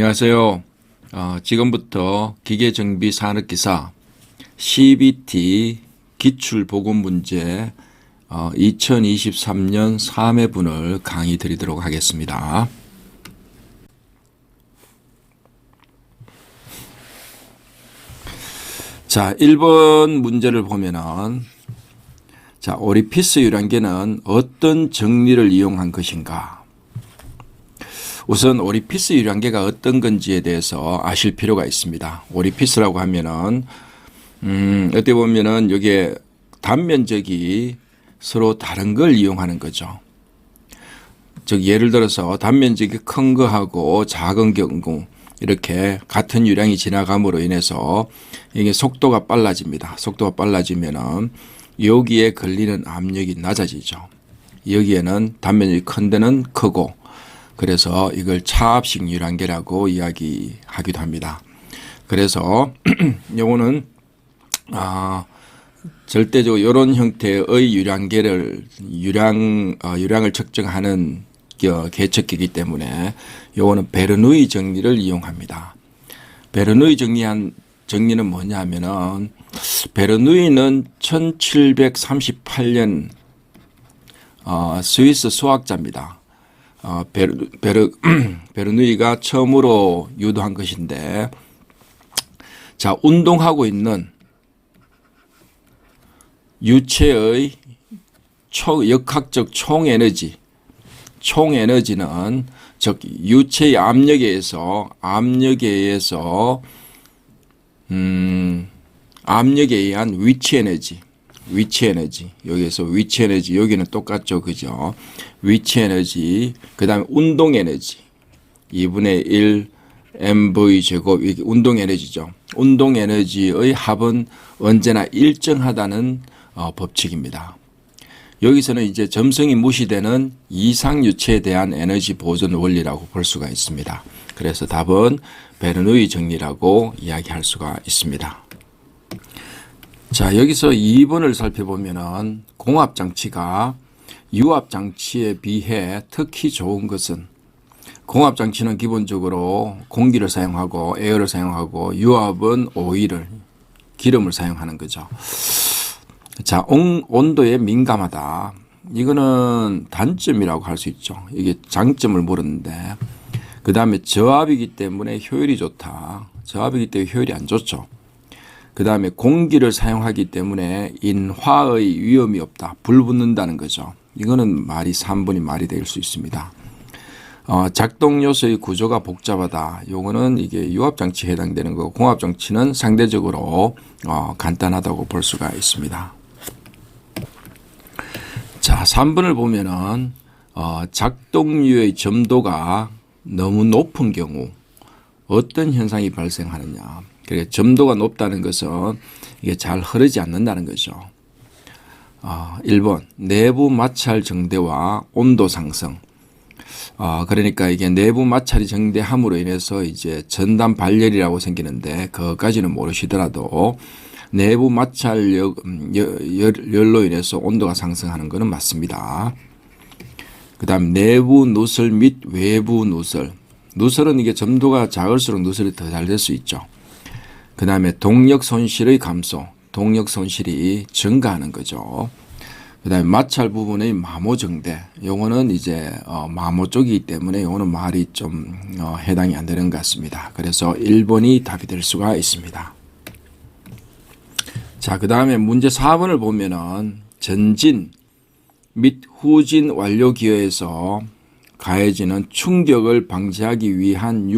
안녕하세요. 지금부터 기계정비산업기사 CBT 기출보건문제 2023년 3회분을 강의 드리도록 하겠습니다. 자, 1번 문제를 보면은 자, 오리피스 유량계는 어떤 정리를 이용한 것인가? 우선 오리피스 유량계가 어떤 건지에 대해서 아실 필요가 있습니다. 오리피스라고 하면은 어떻게 보면은 여기에 단면적이 서로 다른 걸 이용하는 거죠. 즉 예를 들어서 단면적이 큰 거하고 작은 경우 이렇게 같은 유량이 지나감으로 인해서 이게 속도가 빨라집니다. 속도가 빨라지면은 여기에 걸리는 압력이 낮아지죠. 여기에는 단면적이 큰 데는 크고 그래서 이걸 차압식 유량계라고 이야기하기도 합니다. 그래서 요거는 절대적으로 이런 형태의 유량을 측정하는 계측기이기 때문에 요거는 베르누이 정리를 이용합니다. 베르누이 정리는 뭐냐 하면은 베르누이는 1738년 스위스 수학자입니다. 베르누이가 처음으로 유도한 것인데, 자, 운동하고 있는 유체의 역학적 총에너지는 즉 유체의 압력에 의한 위치 에너지 여기에서 위치 에너지 여기는 똑같죠, 그죠? 위치 에너지 그다음에 운동 에너지 2분의 1 mv 제곱 이게 운동 에너지죠. 운동 에너지의 합은 언제나 일정하다는 법칙입니다. 여기서는 이제 점성이 무시되는 이상 유체에 대한 에너지 보존 원리라고 볼 수가 있습니다. 그래서 답은 베르누이 정리라고 이야기할 수가 있습니다. 자, 여기서 2번을 살펴보면은 공합장치가 유압장치에 비해 특히 좋은 것은, 공합장치는 기본적으로 공기를 사용하고 에어를 사용하고 유압은 기름을 사용하는 거죠. 자, 온도에 민감하다. 이거는 단점이라고 할 수 있죠. 이게 장점을 물었는데, 그 다음에 저압이기 때문에 효율이 좋다. 저압이기 때문에 효율이 안 좋죠. 그 다음에 공기를 사용하기 때문에 인화의 위험이 없다. 불 붙는다는 거죠. 이거는 3번이 말이 될 수 있습니다. 작동 요소의 구조가 복잡하다. 요거는 이게 유압장치에 해당되는 거고, 공합장치는 상대적으로 간단하다고 볼 수가 있습니다. 자, 3번을 보면은 작동류의 점도가 너무 높은 경우 어떤 현상이 발생하느냐. 그러니까 점도가 높다는 것은 이게 잘 흐르지 않는다는 거죠. 1번 내부 마찰 정대와 온도 상승. 그러니까 이게 내부 마찰이 정대함으로 인해서 이제 전단 발열이라고 생기는데 그것까지는 모르시더라도 내부 마찰 열로 인해서 온도가 상승하는 것은 맞습니다. 그 다음 내부 누설 및 외부 누설. 누설은 이게 점도가 작을수록 누설이 더 잘 될 수 있죠. 그 다음에 동력 손실의 감소, 동력 손실이 증가하는 거죠. 그 다음에 마찰 부분의 마모 정대, 요거는 이제 마모 쪽이기 때문에 요거는 말이 좀 해당이 안 되는 것 같습니다. 그래서 1번이 답이 될 수가 있습니다. 자, 그 다음에 문제 4번을 보면은 전진 및 후진 완료 기어에서 가해지는 충격을 방지하기 위한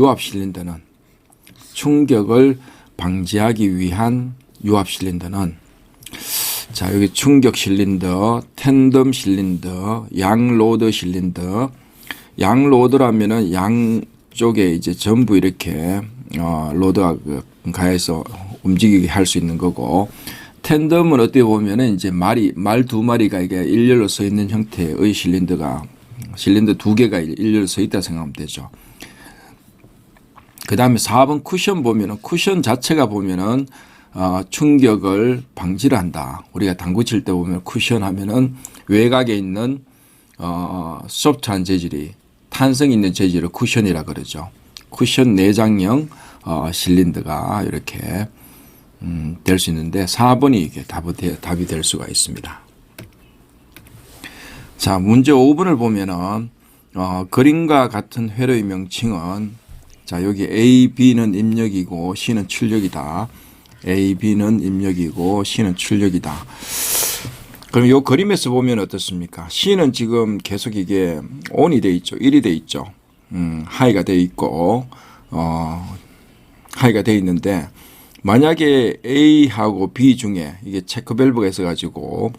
유압 실린더는, 자, 여기 충격 실린더, 텐덤 실린더, 양로드 실린더. 양로드라면은 양쪽에 이제 전부 이렇게 로드가 가해서 움직이게 할 수 있는 거고, 텐덤은 어떻게 보면은 이제 말 2마리가 이게 일렬로 서 있는 형태의 실린더 2개가 일렬로 서 있다 생각하면 되죠. 그 다음에 4번 쿠션 보면은, 쿠션 자체가 보면은 충격을 방지를 한다. 우리가 당구 칠 때 보면 쿠션 하면은 외곽에 있는 소프트한 재질이 탄성 있는 재질을 쿠션이라 그러죠. 쿠션 내장형 실린더가 이렇게 될 수 있는데 4번이 이게 답이 될 수가 있습니다. 자, 문제 5번을 보면은 그림과 같은 회로의 명칭은 자, 여기 A, B는 입력이고 C는 출력이다. A, B는 입력이고 C는 출력이다. 그럼 이 그림에서 보면 어떻습니까? C는 지금 계속 이게 ON이 돼 있죠. 1이 돼 있죠. 하이가 돼 있고 하이가 돼 있는데 만약에 A하고 B 중에 이게 체크 밸브가 있어 가지고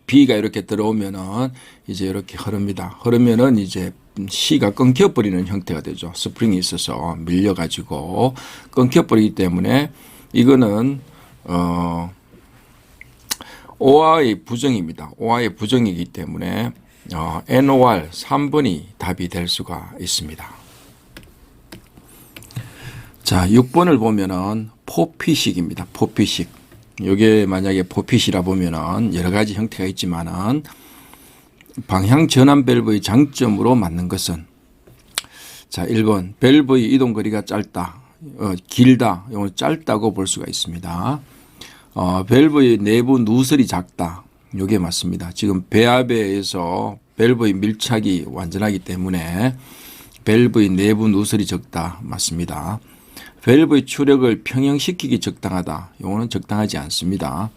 B가 이렇게 들어오면은 이제 이렇게 흐릅니다. 흐르면은 이제 C가 끊겨버리는 형태가 되죠. 스프링이 있어서 밀려가지고 끊겨버리기 때문에 이거는 OR의 부정입니다. OR의 부정이기 때문에 NOR 3번이 답이 될 수가 있습니다. 자, 6번을 보면은 포피식입니다. 포피식. 이게 만약에 포핏이라 보면은 여러 가지 형태가 있지만은 방향 전환 밸브의 장점으로 맞는 것은 자, 1번 밸브의 이동 거리가 짧다, 길다, 이건 짧다고 볼 수가 있습니다. 밸브의 내부 누설이 작다, 이게 맞습니다. 지금 배합에서 밸브의 밀착이 완전하기 때문에 밸브의 내부 누설이 적다, 맞습니다. 밸브의 추력을 평형시키기 적당하다. 이거는 적당하지 않습니다.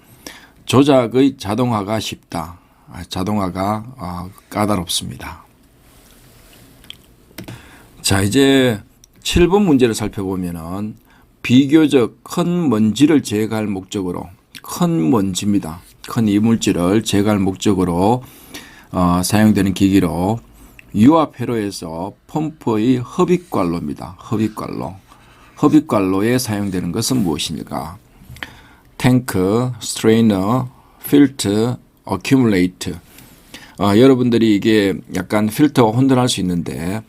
조작의 자동화가 쉽다. 자동화가 까다롭습니다. 자, 이제 7번 문제를 살펴보면은 비교적 큰 먼지를 제거할 목적으로 큰 먼지입니다. 큰 이물질을 제거할 목적으로 사용되는 기기로 유압 회로에서 펌프의 흡입관로입니다. 흡입관로에 사용되는 것은 무엇입니까? 탱크, 스트레이너, 필터, 어큐뮬레이터. 여러분들이 이게 약간 필터와 혼돈할 수 있는데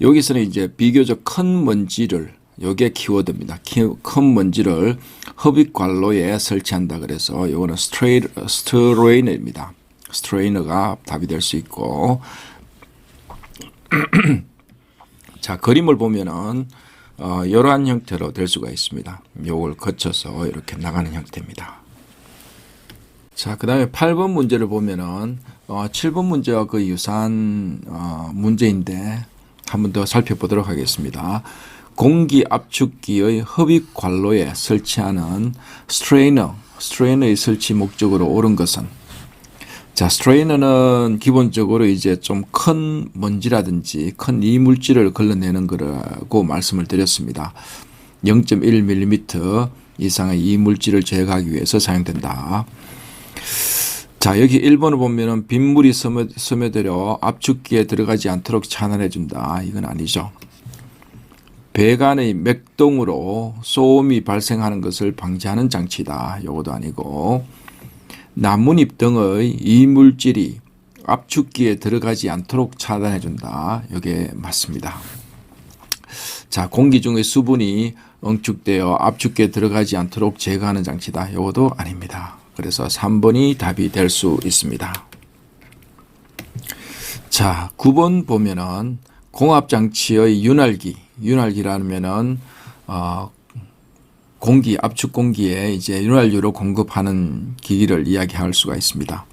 여기서는 이제 비교적 큰 먼지를, 이게 키워드입니다. 큰 먼지를 흡입관로에 설치한다 그래서 이거는 스트레이너입니다. 스트레이너가 답이 될 수 있고 자, 그림을 보면은 이러한 형태로 될 수가 있습니다. 요걸 거쳐서 이렇게 나가는 형태입니다. 자, 그 다음에 8번 문제를 보면은 7번 문제와 그 유사한 문제인데 한 번 더 살펴보도록 하겠습니다. 공기 압축기의 흡입 관로에 설치하는 스트레이너의 설치 목적으로 옳은 것은 자, 스트레이너는 기본적으로 이제 좀 큰 먼지라든지 큰 이물질을 걸러내는 거라고 말씀을 드렸습니다. 0.1mm 이상의 이물질을 제거하기 위해서 사용된다. 자, 여기 1번을 보면은 빗물이 스며들어 압축기에 들어가지 않도록 차단해 준다. 이건 아니죠. 배관의 맥동으로 소음이 발생하는 것을 방지하는 장치다. 이것도 아니고 나뭇잎 등의 이물질이 압축기에 들어가지 않도록 차단해 준다. 이게 맞습니다. 자, 공기 중의 수분이 응축되어 압축기에 들어가지 않도록 제거하는 장치다. 이것도 아닙니다. 그래서 3번이 답이 될 수 있습니다. 자, 9번 보면은 공합장치의 윤활기라면은 압축 공기에 이제 윤활유로 공급하는 기기를 이야기할 수가 있습니다.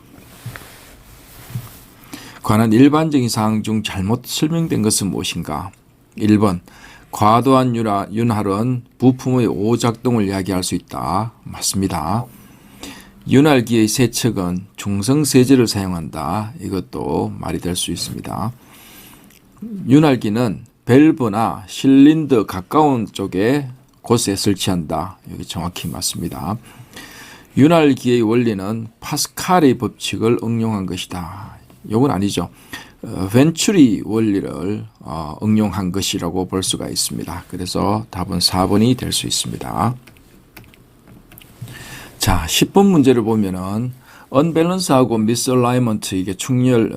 관한 일반적인 사항 중 잘못 설명된 것은 무엇인가? 1번 과도한 윤활은 부품의 오작동을 이야기할 수 있다. 맞습니다. 윤활기의 세척은 중성세제를 사용한다. 이것도 말이 될 수 있습니다. 윤활기는 밸브나 실린더 가까운 곳에 설치한다. 여기 정확히 맞습니다. 윤활기의 원리는 파스칼의 법칙을 응용한 것이다. 이건 아니죠. 벤츄리 원리를 응용한 것이라고 볼 수가 있습니다. 그래서 답은 4번이 될 수 있습니다. 자, 10번 문제를 보면은 언밸런스하고 미스얼라이먼트 이게 충렬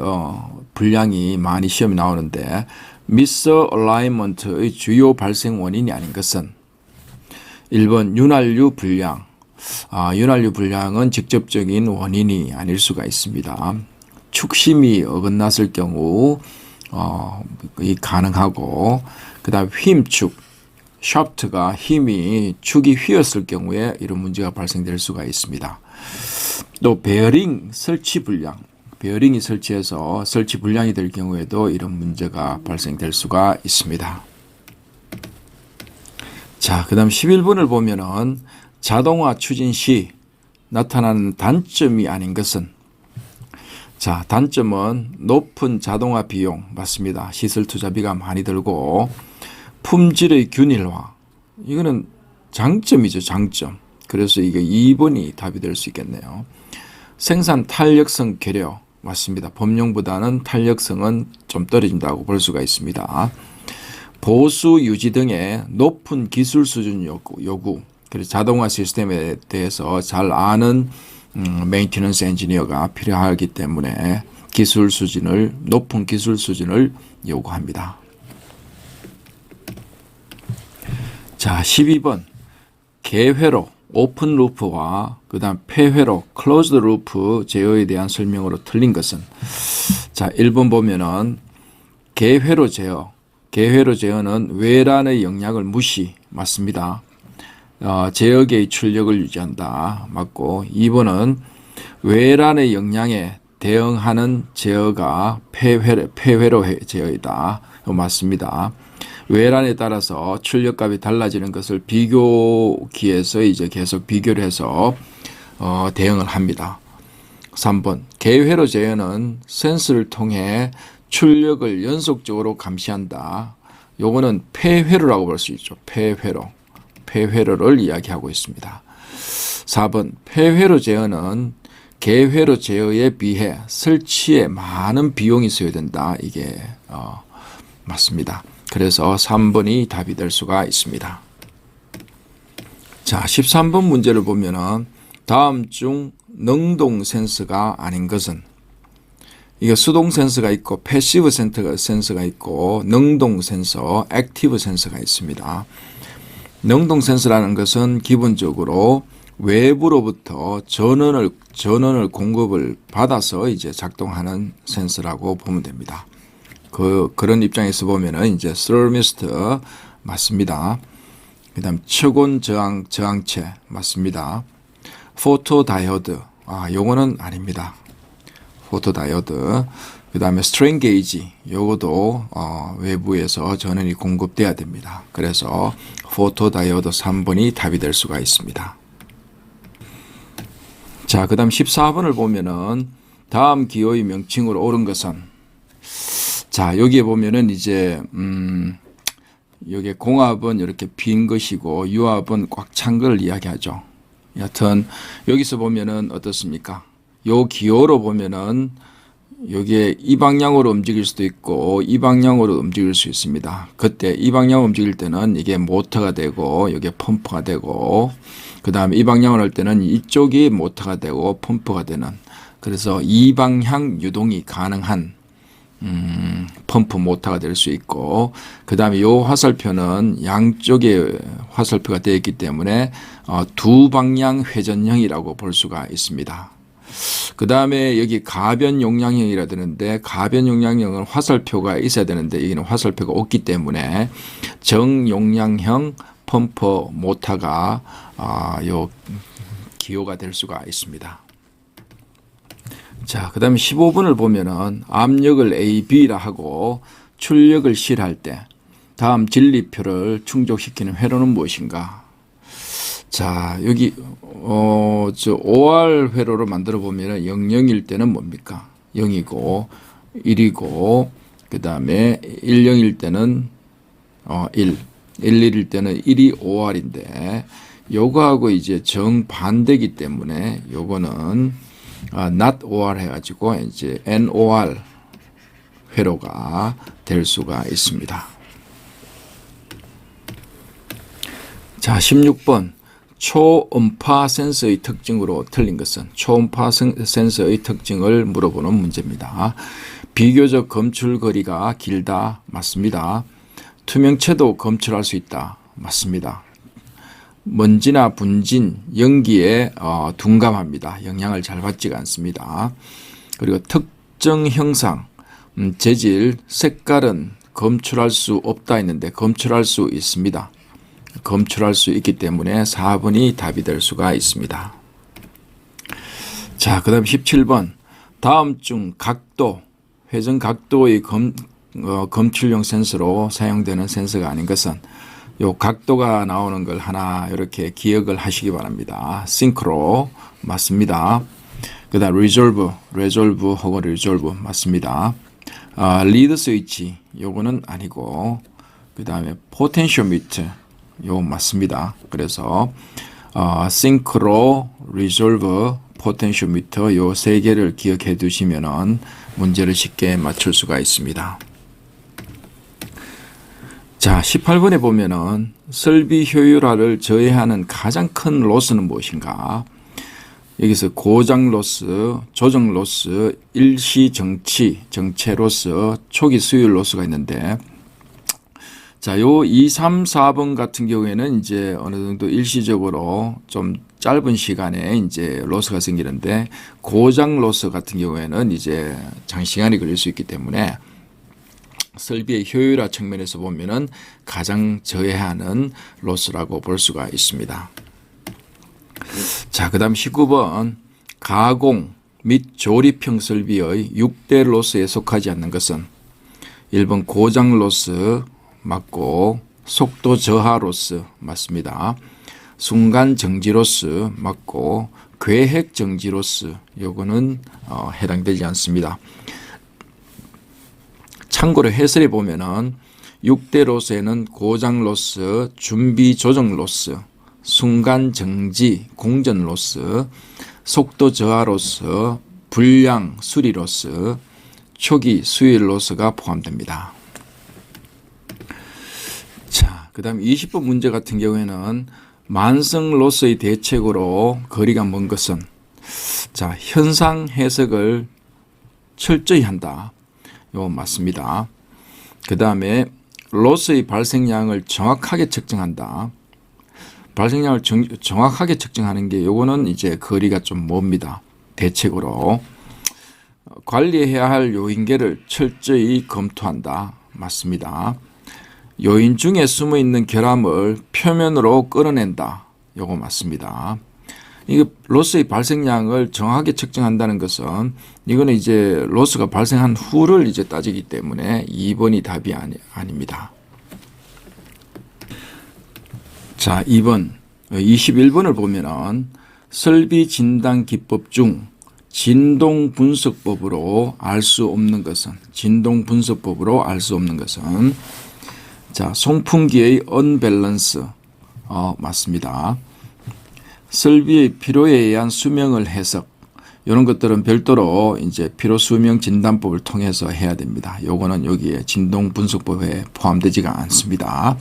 불량이 많이 시험에 나오는데 미스얼라이먼트의 주요 발생 원인이 아닌 것은 1번 윤활유 불량. 윤활유 불량은 직접적인 원인이 아닐 수가 있습니다. 축심이 어긋났을 경우 가능하고 그다음 힘축, 샤프트가 힘이 축이 휘었을 경우에 이런 문제가 발생될 수가 있습니다. 또 베어링 설치 불량, 베어링이 설치해서 설치 불량이 될 경우에도 이런 문제가 발생될 수가 있습니다. 자, 그다음 11번을 보면은 자동화 추진 시 나타나는 단점이 아닌 것은, 자, 단점은 높은 자동화 비용 맞습니다. 시설 투자비가 많이 들고 품질의 균일화, 이거는 장점이죠, 장점. 그래서 이게 2번이 답이 될 수 있겠네요. 생산 탄력성 개려 맞습니다. 범용보다는 탄력성은 좀 떨어진다고 볼 수가 있습니다. 보수 유지 등의 높은 기술 수준 요구. 그래서 자동화 시스템에 대해서 잘 아는 메인티넌스 엔지니어가 필요하기 때문에 높은 기술 수준을 요구합니다. 자, 12번 개회로 오픈 루프와 그 다음 폐회로 클로즈드 루프 제어에 대한 설명으로 틀린 것은, 자, 1번 보면은 개회로 제어는 외란의 영향을 무시 맞습니다. 제어계의 출력을 유지한다 맞고, 2번은 외란의 영향에 대응하는 제어가 폐회로 제어이다 맞습니다. 외란에 따라서 출력값이 달라지는 것을 비교기에서 이제 계속 비교를 해서 대응을 합니다. 3번 개회로 제어는 센서를 통해 출력을 연속적으로 감시한다. 요거는 폐회로라고 볼 수 있죠. 폐회로를 이야기하고 있습니다. 4번 폐회로 제어는 개회로 제어에 비해 설치에 많은 비용이 소요된다. 이게 맞습니다. 그래서 3번이 답이 될 수가 있습니다. 자, 13번 문제를 보면은 다음 중 능동 센서가 아닌 것은, 이게 수동 센서가 있고 패시브 센서가 있고 능동 센서, 액티브 센서가 있습니다. 능동 센서라는 것은 기본적으로 외부로부터 전원을 공급을 받아서 이제 작동하는 센서라고 보면 됩니다. 그런 입장에서 보면은 이제 스러미스트 맞습니다. 그다음 초곤 저항체 맞습니다. 포토 다이오드, 요거는 아닙니다. 포토 다이오드. 그다음에 스트레인 게이지, 요것도 외부에서 전원이 공급돼야 됩니다. 그래서 포토 다이오드 3번이 답이 될 수가 있습니다. 자, 그다음 14번을 보면은 다음 기호의 명칭으로 옳은 것은, 자, 여기에 보면은 이제 여기 공합은 이렇게 빈 것이고 유압은 꽉 찬 걸 이야기하죠. 여하튼 여기서 보면은 어떻습니까? 요 기호로 보면은 여기에 이 방향으로 움직일 수도 있고 이 방향으로 움직일 수 있습니다. 그때 이 방향으로 움직일 때는 이게 모터가 되고 여기에 펌프가 되고, 그 다음에 이 방향으로 할 때는 이쪽이 모터가 되고 펌프가 되는, 그래서 이 방향 유동이 가능한 펌프 모터가 될 수 있고, 그 다음에 이 화살표는 양쪽에 화살표가 되어 있기 때문에 두 방향 회전형이라고 볼 수가 있습니다. 그 다음에 여기 가변 용량형이라 되는데, 가변 용량형은 화살표가 있어야 되는데 여기는 화살표가 없기 때문에 정용량형 펌프 모터가 요 기호가 될 수가 있습니다. 자, 그 다음에 15번을 보면은 압력을 A, B라 하고 출력을 실할 때 다음 진리표를 충족시키는 회로는 무엇인가? 자, 여기 OR 회로를 만들어 보면은 00일 때는 뭡니까? 0이고 1이고, 그 다음에 10일 때는 1, 11일 때는 1이 OR인데, 요거하고 이제 정반대기 때문에 요거는 not OR 해가지고 이제 NOR 회로가 될 수가 있습니다. 자, 16번 초음파 센서의 특징으로 틀린 것은, 초음파 센서의 특징을 물어보는 문제입니다. 비교적 검출 거리가 길다 맞습니다. 투명체도 검출할 수 있다 맞습니다. 먼지나 분진, 연기에 둔감합니다. 영향을 잘 받지가 않습니다. 그리고 특정 형상, 재질, 색깔은 검출할 수 없다 했는데 검출할 수 있습니다. 검출할 수 있기 때문에 4번이 답이 될 수가 있습니다. 자, 그 다음 17번. 다음 중 각도, 회전 각도의 검출용 센서로 사용되는 센서가 아닌 것은 요 각도가 나오는 걸 하나 이렇게 기억을 하시기 바랍니다. 싱크로 맞습니다. 그 다음 resolve 혹은 resolve 맞습니다. 리드 스위치 요거는 아니고 그 다음에 포텐시오미터 요거 맞습니다. 그래서 싱크로, resolve, 포텐시오미터 요 세 개를 기억해 두시면은 문제를 쉽게 맞출 수가 있습니다. 자, 18번에 보면은 설비 효율화를 저해하는 가장 큰 로스는 무엇인가? 여기서 고장 로스, 조정 로스, 일시 정체 로스, 초기 수율 로스가 있는데, 자, 요 2, 3, 4번 같은 경우에는 이제 어느 정도 일시적으로 좀 짧은 시간에 이제 로스가 생기는데, 고장 로스 같은 경우에는 이제 장시간이 걸릴 수 있기 때문에 설비의 효율화 측면에서 보면은 가장 저해하는 로스라고 볼 수가 있습니다. 자, 그 다음 19번. 가공 및 조립형 설비의 6대 로스에 속하지 않는 것은 1번 고장 로스 맞고, 속도 저하 로스 맞습니다. 순간 정지 로스 맞고, 계획 정지 로스 요거는 해당되지 않습니다. 참고로 해설에 보면은 6대 로스에는 고장 로스, 준비 조정 로스, 순간 정지, 공전 로스, 속도 저하 로스, 불량 수리 로스, 초기 수율 로스가 포함됩니다. 자, 그 다음 20번 문제 같은 경우에는 만성 로스의 대책으로 거리가 먼 것은, 자, 현상 해석을 철저히 한다. 요 맞습니다. 그 다음에 로스의 발생량을 정확하게 측정한다. 발생량을 정확하게 측정하는 게 요거는 이제 거리가 좀 멉니다. 대책으로. 관리해야 할 요인계를 철저히 검토한다. 맞습니다. 요인 중에 숨어 있는 결함을 표면으로 끌어낸다. 요거 맞습니다. 이게 로스의 발생량을 정확하게 측정한다는 것은 이거는 이제 로스가 발생한 후를 이제 따지기 때문에 2번이 답이 아닙니다. 자, 2번 21번을 보면은 설비 진단 기법 중 진동 분석법으로 알 수 없는 것은, 자, 송풍기의 언밸런스 맞습니다. 설비의 필요에 의한 수명을 해석, 이런 것들은 별도로 이제 필요 수명 진단법을 통해서 해야 됩니다. 요거는 여기에 진동 분석법에 포함되지가 않습니다.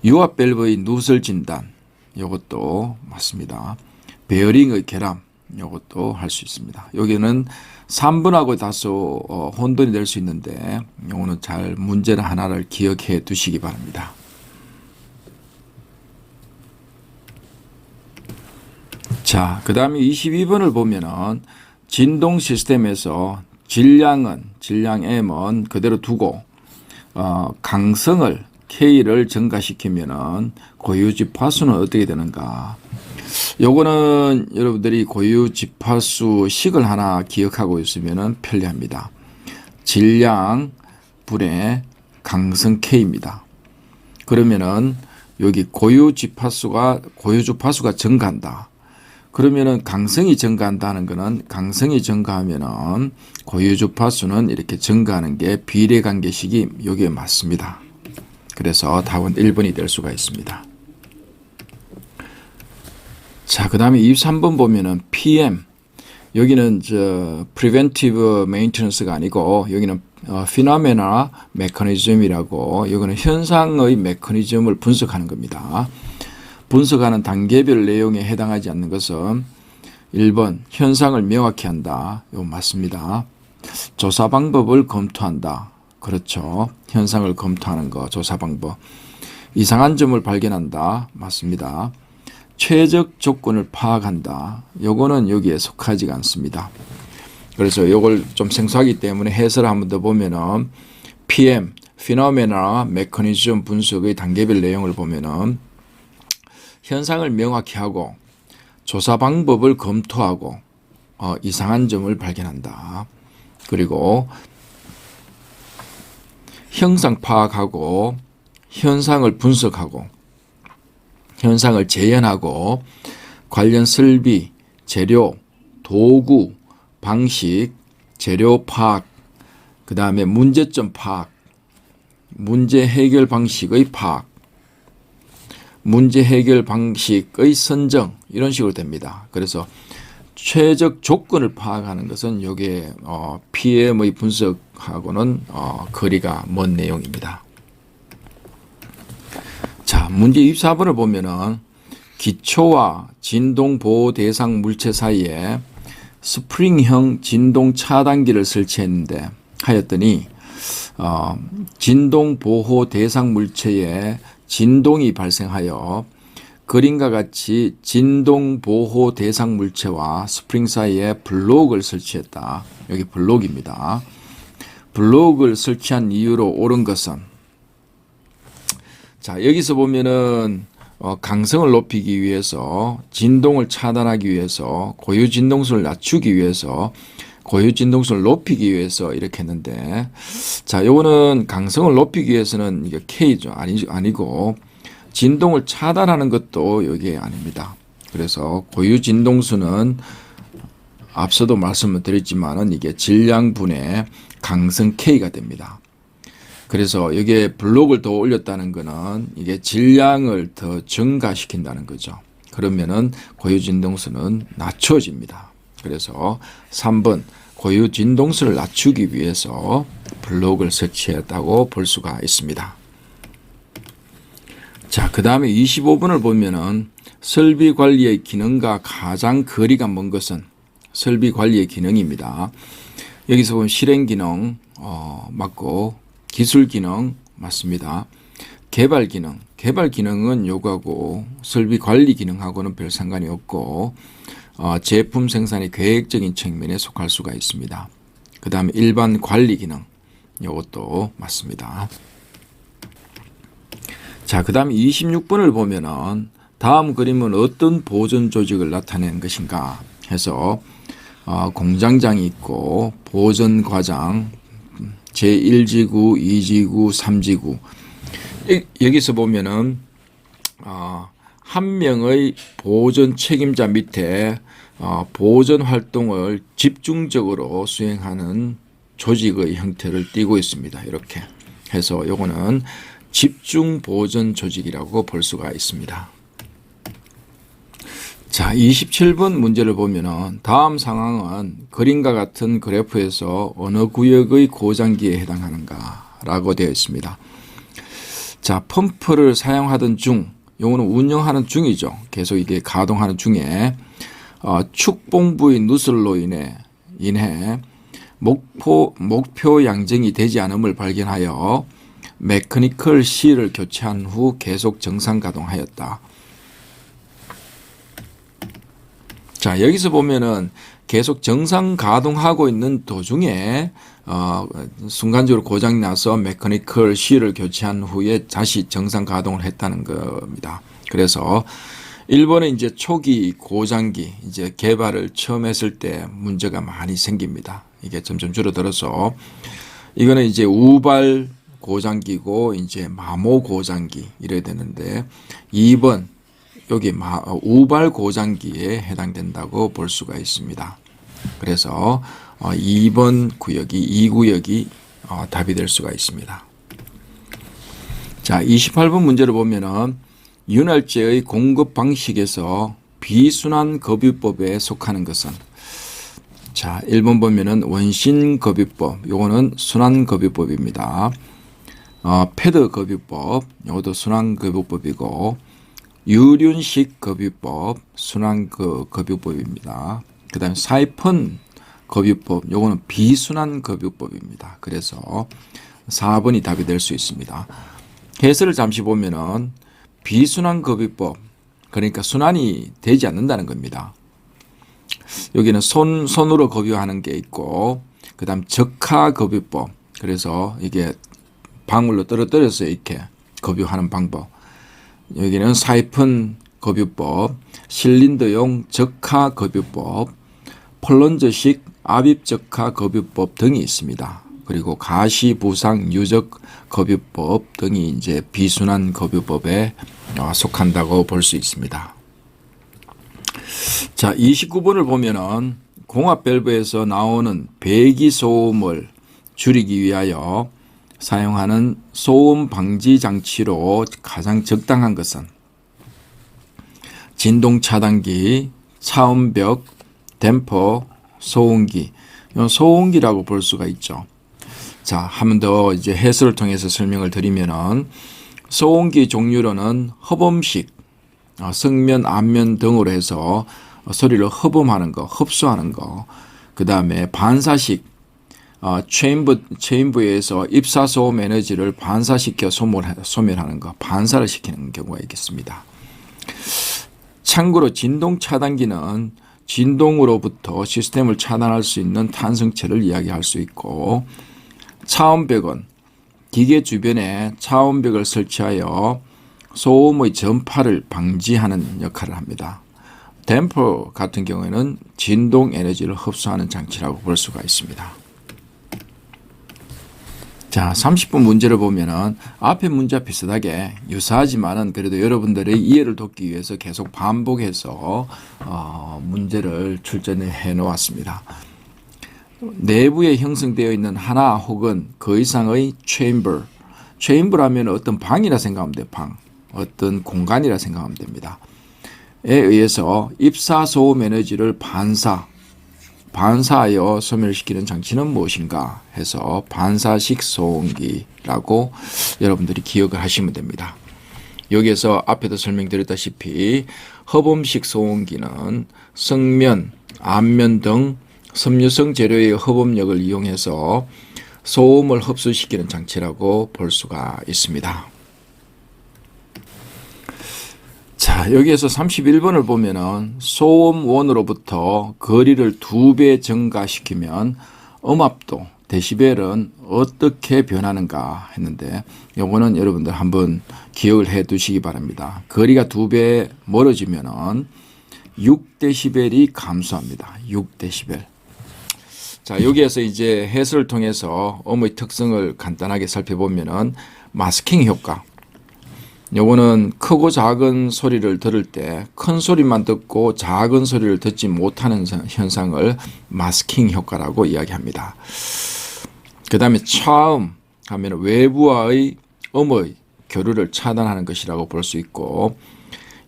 유압 밸브의 누설 진단, 요것도 맞습니다. 베어링의 결함, 요것도 할 수 있습니다. 여기는 3번하고 다소 혼돈이 될 수 있는데 요거는 잘 문제를 하나를 기억해 두시기 바랍니다. 자, 그 다음에 22번을 보면은 진동 시스템에서 질량 M은 그대로 두고 강성을 K를 증가시키면은 고유 지파수는 어떻게 되는가? 요거는 여러분들이 고유 지파수 식을 하나 기억하고 있으면은 편리합니다. 질량 분의 강성 K입니다. 그러면은 여기 고유 주파수가 증가한다. 그러면은 강성이 증가한다는 것은, 강성이 증가하면은 고유 주파수는 이렇게 증가하는 게 비례관계식이 여기에 맞습니다. 그래서 답은 1번이 될 수가 있습니다. 자, 그 다음에 23번 보면은 PM. 여기는 preventive maintenance가 아니고 여기는 phenomena mechanism이라고, 여기는 현상의 메커니즘을 분석하는 겁니다. 분석하는 단계별 내용에 해당하지 않는 것은 1번 현상을 명확히 한다. 이거 맞습니다. 조사 방법을 검토한다. 그렇죠. 현상을 검토하는 거 조사 방법. 이상한 점을 발견한다. 맞습니다. 최적 조건을 파악한다. 요거는 여기에 속하지가 않습니다. 그래서 요걸 좀 생소하기 때문에 해설을 한 번 더 보면은 PM, 피노메나 메커니즘 분석의 단계별 내용을 보면은 현상을 명확히 하고 조사 방법을 검토하고 이상한 점을 발견한다. 그리고 형상 파악하고 현상을 분석하고 현상을 재현하고 관련 설비, 재료, 도구, 방식, 재료 파악, 그 다음에 문제점 파악, 문제 해결 방식의 파악, 문제 해결 방식의 선정 이런 식으로 됩니다. 그래서 최적 조건을 파악하는 것은 이게 PM의 분석하고는 거리가 먼 내용입니다. 자, 문제 24번을 보면은 기초와 진동 보호 대상 물체 사이에 스프링형 진동 차단기를 설치했는데 하였더니 진동 보호 대상 물체에 진동이 발생하여 그림과 같이 진동 보호 대상 물체와 스프링 사이에 블록을 설치했다. 여기 블록입니다. 블록을 설치한 이유로 옳은 것은 자, 여기서 보면은 강성을 높이기 위해서 진동을 차단하기 위해서 고유 진동수를 낮추기 위해서 고유 진동수를 높이기 위해서 이렇게 했는데 자, 요거는 강성을 높이기 위해서는 이게 K죠. 아니고 진동을 차단하는 것도 여기 아닙니다. 그래서 고유 진동수는 앞서도 말씀을 드렸지만은 이게 질량분의 강성 K가 됩니다. 그래서 여기에 블록을 더 올렸다는 것은 이게 질량을 더 증가시킨다는 거죠. 그러면은 고유 진동수는 낮춰집니다. 그래서 3번 고유 진동수를 낮추기 위해서 블록을 설치했다고 볼 수가 있습니다. 자, 그 다음에 25번을 보면은 설비 관리의 기능과 가장 거리가 먼 것은 설비 관리의 기능입니다. 여기서 보면 실행 기능 맞고 기술 기능 맞습니다. 개발 기능은 요구하고 설비 관리 기능하고는 별 상관이 없고 제품 생산의 계획적인 측면에 속할 수가 있습니다. 그 다음에 일반 관리 기능 이것도 맞습니다. 자, 그 다음에 26번을 보면은 다음 그림은 어떤 보존 조직을 나타내는 것인가 해서 공장장이 있고 보존 과장 제1지구, 2지구, 3지구 여기서 보면은 한 명의 보존 책임자 밑에 보존 활동을 집중적으로 수행하는 조직의 형태를 띠고 있습니다. 이렇게 해서 요거는 집중 보존 조직이라고 볼 수가 있습니다. 자, 27번 문제를 보면은 다음 상황은 그림과 같은 그래프에서 어느 구역의 고장기에 해당하는가 라고 되어 있습니다. 자, 펌프를 사용하던 중, 요거는 운영하는 중이죠. 계속 이게 가동하는 중에 축봉부의 누설로 인해 목표 양정이 되지 않음을 발견하여 메커니컬 실을 교체한 후 계속 정상 가동하였다. 자, 여기서 보면은 계속 정상 가동하고 있는 도중에 순간적으로 고장이 나서 메커니컬 실을 교체한 후에 다시 정상 가동을 했다는 겁니다. 그래서 일본의 이제 초기 고장기 이제 개발을 처음 했을 때 문제가 많이 생깁니다. 이게 점점 줄어들어서 이거는 이제 우발 고장기고 이제 마모 고장기 이래야 되는데 2번 여기 우발 고장기에 해당된다고 볼 수가 있습니다. 그래서 2번 구역이 2구역이 답이 될 수가 있습니다. 자, 28번 문제를 보면은 윤활제의 공급 방식에서 비순환 급유법에 속하는 것은 자, 1번 보면은 원심 급유법, 요거는 순환 급유법입니다. 패드 급유법, 요것도 순환 급유법이고 유륜식 급유법, 순환 급유법입니다. 그 다음에 사이펀 급유법, 요거는 비순환 급유법입니다. 그래서 4번이 답이 될 수 있습니다. 해설을 잠시 보면은 비순환 급유법, 그러니까 순환이 되지 않는다는 겁니다. 여기는 손으로 급유하는 게 있고, 그 다음 적하 급유법, 그래서 이게 방울로 떨어뜨려서 이렇게 급유하는 방법. 여기는 사이펀 급유법, 실린더용 적하 급유법, 플런저식 압입 적하 급유법 등이 있습니다. 그리고 가시 부상 유적 급유법 등이 이제 비순환 급유법에 속한다고 볼 수 있습니다. 자, 29번을 보면은 공합 밸브에서 나오는 배기 소음을 줄이기 위하여 사용하는 소음 방지 장치로 가장 적당한 것은 진동 차단기, 차음벽, 댐퍼, 소음기. 이건 소음기라고 볼 수가 있죠. 자, 한 번 더 이제 해설을 통해서 설명을 드리면은 소음기 종류로는 흡음식, 성면, 앞면 등으로 해서 소리를 흡음하는 거, 흡수하는 거. 그 다음에 반사식, 체인부에서 입사소음 에너지를 반사시켜 소멸하는 거, 반사를 시키는 경우가 있겠습니다. 참고로 진동 차단기는 진동으로부터 시스템을 차단할 수 있는 탄성체를 이야기할 수 있고, 차음벽은 기계 주변에 차음벽을 설치하여 소음의 전파를 방지하는 역할을 합니다. 댐퍼 같은 경우에는 진동 에너지를 흡수하는 장치라고 볼 수가 있습니다. 자, 30번 문제를 보면은 앞에 문제와 비슷하게 유사하지만은 그래도 여러분들의 이해를 돕기 위해서 계속 반복해서 문제를 출제해 놓았습니다. 내부에 형성되어 있는 하나 혹은 그 이상의 체인버라면 어떤 방이라 생각하면 돼요. 방. 어떤 공간이라 생각하면 됩니다. 에 의해서 입사소음 에너지를 반사하여 소멸시키는 장치는 무엇인가 해서 반사식 소음기라고 여러분들이 기억을 하시면 됩니다. 여기에서 앞에도 설명드렸다시피 흡음식 소음기는 성면, 앞면 등 섬유성 재료의 흡음력을 이용해서 소음을 흡수시키는 장치라고 볼 수가 있습니다. 자, 여기에서 31번을 보면은 소음원으로부터 거리를 2배 증가시키면 음압도, 데시벨은 어떻게 변하는가 했는데, 요거는 여러분들 한번 기억을 해 두시기 바랍니다. 거리가 2배 멀어지면은 6데시벨이 감소합니다. 6데시벨. 자, 여기에서 이제 해설을 통해서 음의 특성을 간단하게 살펴보면은 마스킹 효과. 요거는 크고 작은 소리를 들을 때 큰 소리만 듣고 작은 소리를 듣지 못하는 현상을 마스킹 효과라고 이야기합니다. 그 다음에 차음 하면 외부와의 음의 교류를 차단하는 것이라고 볼 수 있고,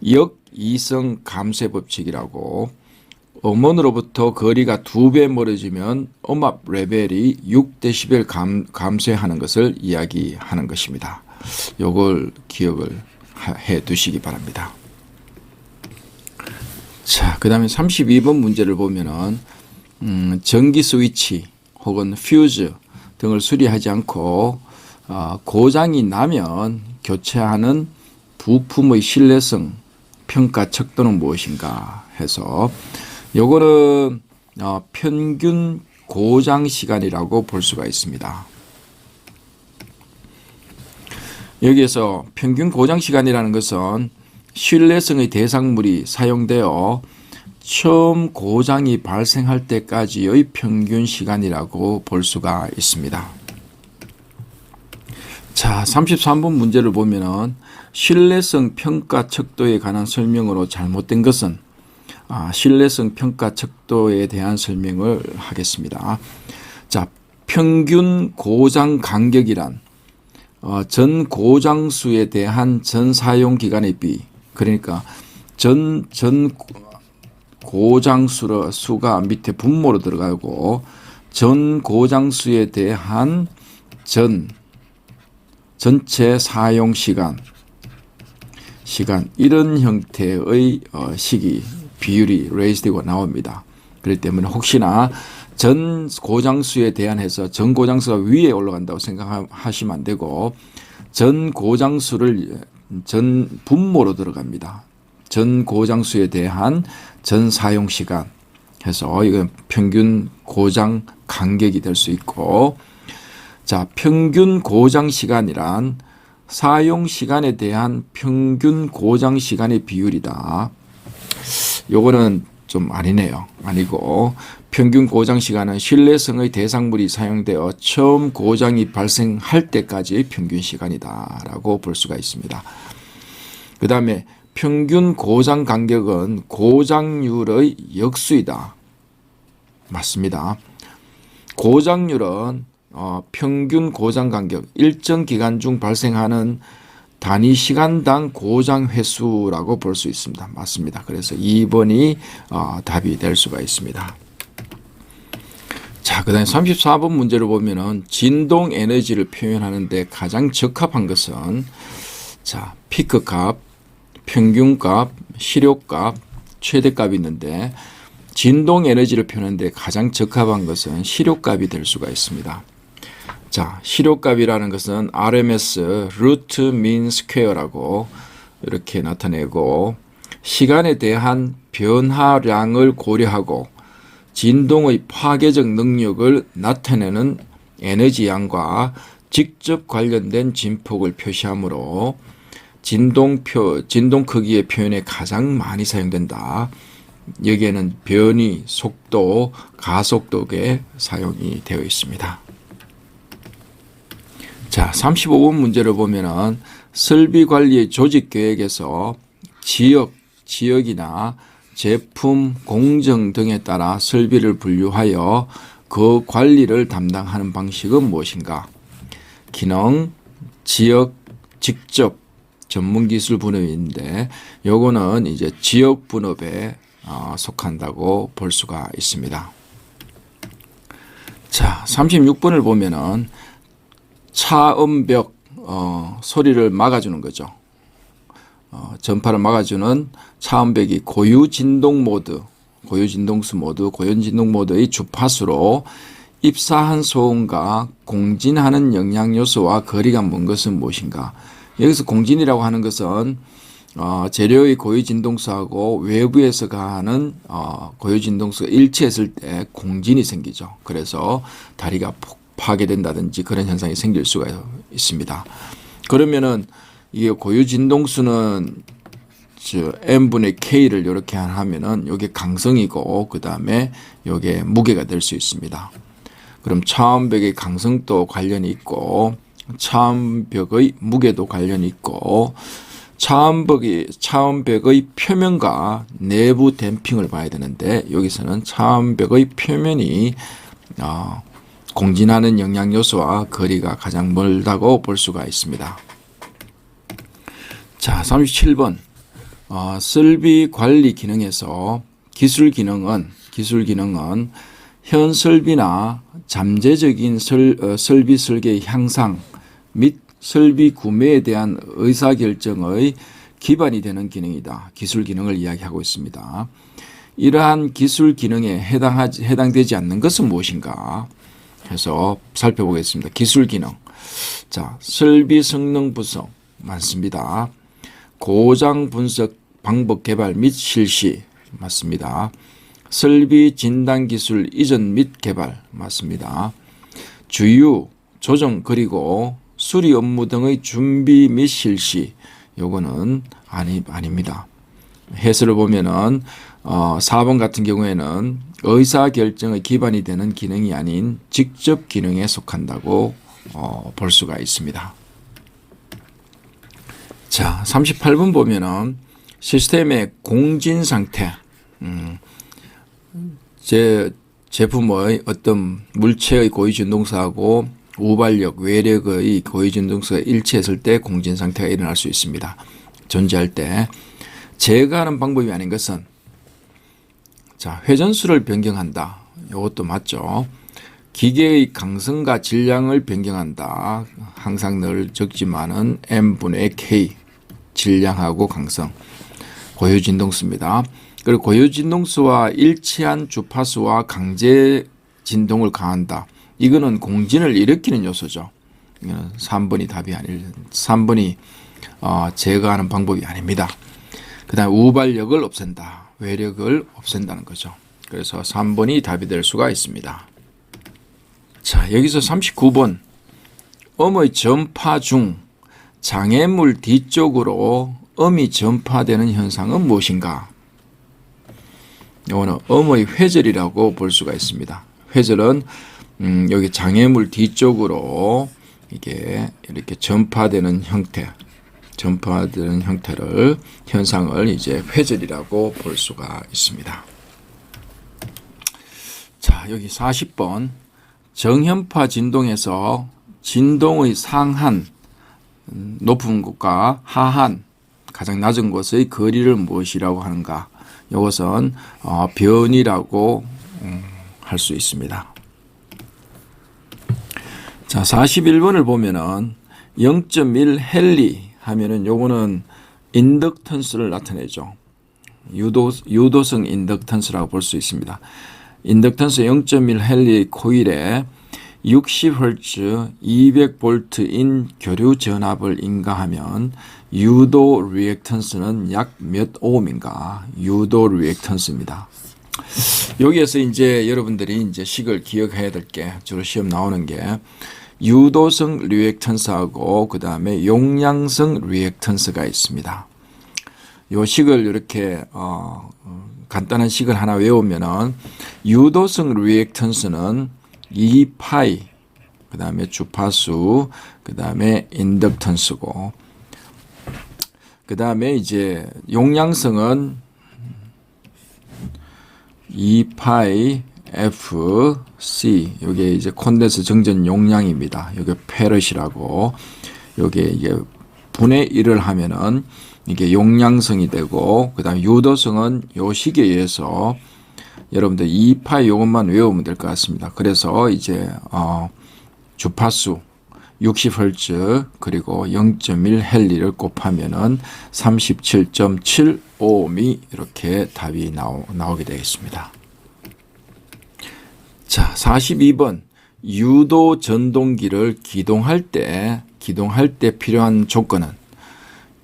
역이성 감쇄 법칙이라고 음원으로부터 거리가 2배 멀어지면 음압 레벨이 6데시벨 감쇄하는 것을 이야기하는 것입니다. 요걸 기억을 해 두시기 바랍니다. 자, 그 다음에 32번 문제를 보면은, 전기 스위치 혹은 퓨즈 등을 수리하지 않고, 고장이 나면 교체하는 부품의 신뢰성 평가 척도는 무엇인가 해서, 요거는, 평균 고장 시간이라고 볼 수가 있습니다. 여기에서 평균 고장 시간이라는 것은 신뢰성의 대상물이 사용되어 처음 고장이 발생할 때까지의 평균 시간이라고 볼 수가 있습니다. 자, 33번 문제를 보면은 신뢰성 평가 척도에 관한 설명으로 잘못된 것은, 신뢰성 평가 척도에 대한 설명을 하겠습니다. 자, 평균 고장 간격이란 전 고장수에 대한 전 사용 기간의 비, 그러니까 전 고장수가 밑에 분모로 들어가고, 전 고장수에 대한 전체 사용 시간 이런 형태의 시기 비율이 레이스되고 나옵니다. 그렇기 때문에 혹시나 전 고장수에 대한해서 전 고장수가 위에 올라간다고 생각하시면 안 되고, 전 고장수를 전 분모로 들어갑니다. 전 고장수에 대한 전 사용 시간 해서 이건 평균 고장 간격이 될 수 있고, 자, 평균 고장 시간이란 사용 시간에 대한 평균 고장 시간의 비율이다. 요거는 좀 아니네요. 아니고 평균 고장 시간은 신뢰성의 대상물이 사용되어 처음 고장이 발생할 때까지의 평균 시간이다라고 볼 수가 있습니다. 그 다음에 평균 고장 간격은 고장률의 역수이다. 맞습니다. 고장률은 평균 고장 간격, 일정 기간 중 발생하는 단위 시간당 고장 횟수라고 볼 수 있습니다. 맞습니다. 그래서 2번이 답이 될 수가 있습니다. 자, 그 다음에 34번 문제를 보면은 진동 에너지를 표현하는데 가장 적합한 것은 자, 피크값, 평균값, 실효값, 최대값이 있는데 진동 에너지를 표현하는데 가장 적합한 것은 실효값이 될 수가 있습니다. 자, 실효값이라는 것은 RMS, 루트 민 스퀘어라고 이렇게 나타내고 시간에 대한 변화량을 고려하고 진동의 파괴적 능력을 나타내는 에너지 양과 직접 관련된 진폭을 표시하므로 진동 크기의 표현에 가장 많이 사용된다. 여기에는 변이, 속도, 가속도에 사용이 되어 있습니다. 자, 35번 문제를 보면은 설비 관리의 조직 계획에서 지역이나 제품, 공정 등에 따라 설비를 분류하여 그 관리를 담당하는 방식은 무엇인가? 기능, 지역, 직접, 전문기술 분업인데 요거는 이제 지역 분업에 속한다고 볼 수가 있습니다. 자, 36번을 보면은 차음벽 소리를 막아주는 거죠. 전파를 막아주는 차음벽이 고유진동 모드, 고유진동수 모드, 고연진동 모드의 주파수로 입사한 소음과 공진하는 영향요소와 거리가 먼 것은 무엇인가? 여기서 공진이라고 하는 것은 재료의 고유진동수하고 외부에서 가하는 고유진동수가 일치했을 때 공진이 생기죠. 그래서 다리가 파괴된다든지 그런 현상이 생길 수가 있습니다. 그러면은 이게 고유진동수는 M분의 K를 이렇게 하면은 이게 강성이고 그 다음에 이게 무게가 될 수 있습니다. 그럼 차음벽의 강성도 관련이 있고 차음벽의 무게도 관련이 있고 차음벽의 표면과 내부 댐핑을 봐야 되는데 여기서는 차음벽의 표면이 공진하는 영향요소와 거리가 가장 멀다고 볼 수가 있습니다. 자, 37번 설비 관리 기능에서 기술 기능은 현 설비나 잠재적인 설비 설계의 향상 및 설비 구매에 대한 의사결정의 기반이 되는 기능이다. 기술 기능을 이야기하고 있습니다. 이러한 기술 기능에 해당되지 않는 것은 무엇인가 해서 살펴보겠습니다. 기술 기능. 자, 설비 성능 분석 맞습니다. 고장 분석 방법 개발 및 실시 맞습니다. 설비 진단 기술 이전 및 개발 맞습니다. 주유, 조정 그리고 수리 업무 등의 준비 및 실시 요거는 아닙니다. 해설을 보면은 4번 같은 경우에는 의사결정의 기반이 되는 기능이 아닌 직접 기능에 속한다고 볼 수가 있습니다. 자, 38번 보면은 시스템의 공진 상태, 제품의 어떤 물체의 고유진동수하고 우발력, 외력의 고유진동수가 일치했을 때 공진 상태가 일어날 수 있습니다. 존재할 때 제거하는 방법이 아닌 것은 자, 회전수를 변경한다. 이것도 맞죠. 기계의 강성과 질량을 변경한다. 항상 늘 적지만은 M분의 K 질량하고 강성 고유진동수입니다. 그리고 고유진동수와 일치한 주파수와 강제 진동을 가한다. 이거는 공진을 일으키는 요소죠. 3번이 답이 3번이 제거하는 방법이 아닙니다. 그 다음에 우발력을 없앤다. 외력을 없앤다는 거죠. 그래서 3번이 답이 될 수가 있습니다. 자, 여기서 39번 음의 전파 중 장애물 뒤쪽으로 음이 전파되는 현상은 무엇인가? 이거는 음의 회절이라고 볼 수가 있습니다. 회절은 여기 장애물 뒤쪽으로 이게 이렇게 전파되는 형태를 현상을 이제 회절이라고 볼 수가 있습니다. 자, 여기 40번 정현파 진동에서 진동의 상한 높은 곳과 하한 가장 낮은 곳의 거리를 무엇이라고 하는가? 이것은 변이라고 할 수 있습니다. 자, 41번을 보면은 0.1 헨리 하면은 요거는 인덕턴스를 나타내죠. 유도성 인덕턴스라고 볼 수 있습니다. 인덕턴스 0.1 헨리 코일에 60Hz 200V인 교류 전압을 인가하면 유도 리액턴스는 약 몇 오음인가? 유도 리액턴스입니다. 여기에서 이제 여러분들이 이제 식을 기억해야 될 게 주로 시험 나오는 게 유도성 리액턴스하고 그 다음에 용량성 리액턴스가 있습니다. 요 식을 이렇게 간단한 식을 하나 외우면은 유도성 리액턴스는 2파이 그 다음에 주파수 그 다음에 인덕턴스고 그 다음에 이제 용량성은 2파이 FC 요게 이제 콘덴서 정전 용량입니다. 요게 페럿이라고 요게 이게 분의 1을 하면은 이게 용량성이 되고 그 다음에 유도성은 요 식에 의해서 여러분들 2파이 요것만 외우면 될 것 같습니다. 그래서 이제 주파수 60Hz 그리고 0.1 헨리를 곱하면은 37.75ohm이 이렇게 답이 나오게 되겠습니다. 자, 42번 유도 전동기를 기동할 때 필요한 조건은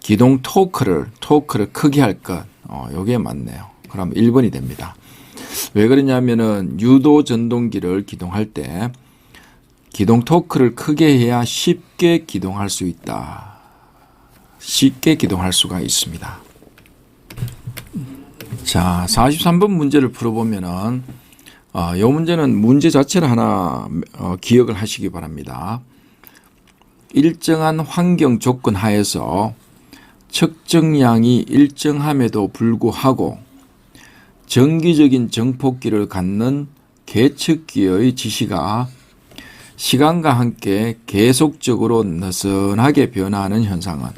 기동 토크를 크게 할 것. 요게 맞네요. 그럼 1번이 됩니다. 왜 그러냐면은 유도 전동기를 기동할 때 기동 토크를 크게 해야 쉽게 기동할 수 있다. 쉽게 기동할 수가 있습니다. 자, 43번 문제를 풀어보면은 이 문제는 문제 자체를 하나 기억을 하시기 바랍니다. 일정한 환경 조건 하에서 측정량이 일정함에도 불구하고 정기적인 정폭기를 갖는 계측기의 지시가 시간과 함께 계속적으로 느슨하게 변화하는 현상은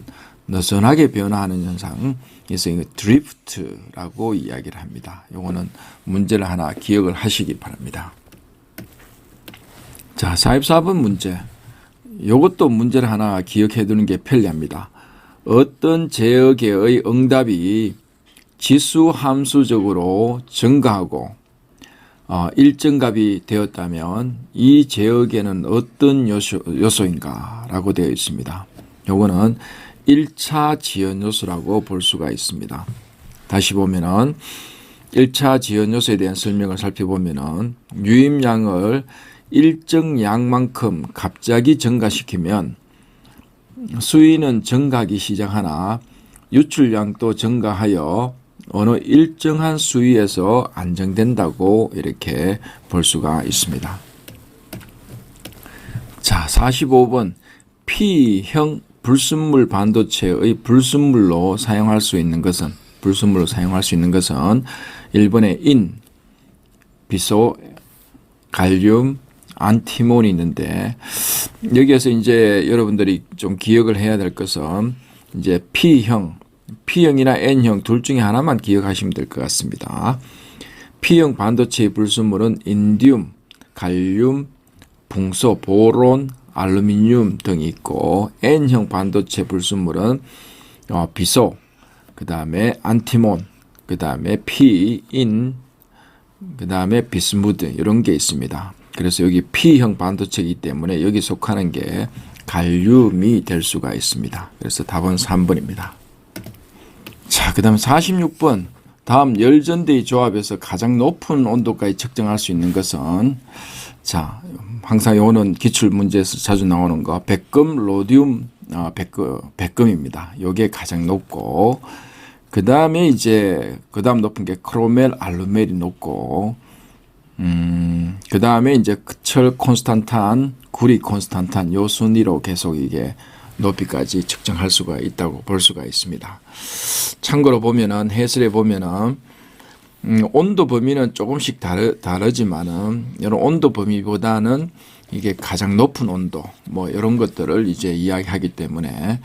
그래서 이거 드리프트라고 이야기를 합니다. 요거는 문제를 하나 기억을 하시기 바랍니다. 자, 44번 문제. 요것도 문제를 하나 기억해 두는 게 편리합니다. 어떤 제어계의 응답이 지수 함수적으로 증가하고 일정 값이 되었다면 이 제어계는 어떤 요소인가 라고 되어 있습니다. 요거는 1차 지연 요소라고 볼 수가 있습니다. 다시 보면은 1차 지연 요소에 대한 설명을 살펴보면은 유입량을 일정 양만큼 갑자기 증가시키면 수위는 증가하기 시작하나 유출량도 증가하여 어느 일정한 수위에서 안정된다고 이렇게 볼 수가 있습니다. 자, 45번 P형 불순물 반도체의 불순물로 사용할 수 있는 것은 1번에 인, 비소, 갈륨, 안티몬이 있는데 여기에서 이제 여러분들이 좀 기억을 해야 될 것은 이제 P형이나 N형 둘 중에 하나만 기억하시면 될 것 같습니다. P형 반도체의 불순물은 인디움, 갈륨, 붕소, 보론, 알루미늄 등이 있고 N형 반도체 불순물은 비소, 그 다음에 안티몬, 그 다음에 P인, 그 다음에 비스무드 이런 게 있습니다. 그래서 여기 P형 반도체이기 때문에 여기 속하는 게 갈륨이 될 수가 있습니다. 그래서 답은 3번입니다. 자, 그 다음 46번 다음 열전대의 조합에서 가장 높은 온도까지 측정할 수 있는 것은 자, 항상 요거는 기출 문제에서 자주 나오는 거 백금, 로디움, 백금입니다. 요게 가장 높고 그 다음에 이제 그 다음 높은 게 크로멜, 알루멜이 높고 그 다음에 이제 철 콘스탄탄, 구리 콘스탄탄 요 순위로 계속 이게 높이까지 측정할 수가 있다고 볼 수가 있습니다. 참고로 보면은 해설에 보면은 온도 범위는 조금씩 다르지만은 이런 온도 범위보다는 이게 가장 높은 온도 뭐 이런 것들을 이제 이야기하기 때문에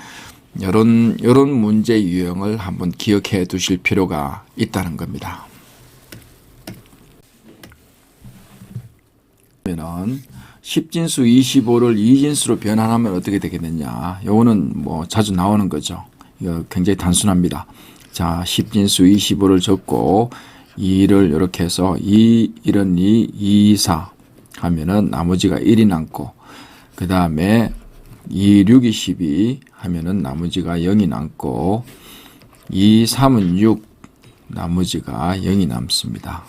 이런 문제 유형을 한번 기억해 두실 필요가 있다는 겁니다. 그러면은 10진수 25를 2진수로 변환하면 어떻게 되겠느냐. 요거는 뭐 자주 나오는 거죠. 이거 굉장히 단순합니다. 자, 10진수 25를 적고 2를 이렇게 해서 2, 1은 2, 2, 4 하면은 나머지가 1이 남고 그 다음에 2, 6이 12 하면은 나머지가 0이 남고 2, 3은 6 나머지가 0이 남습니다.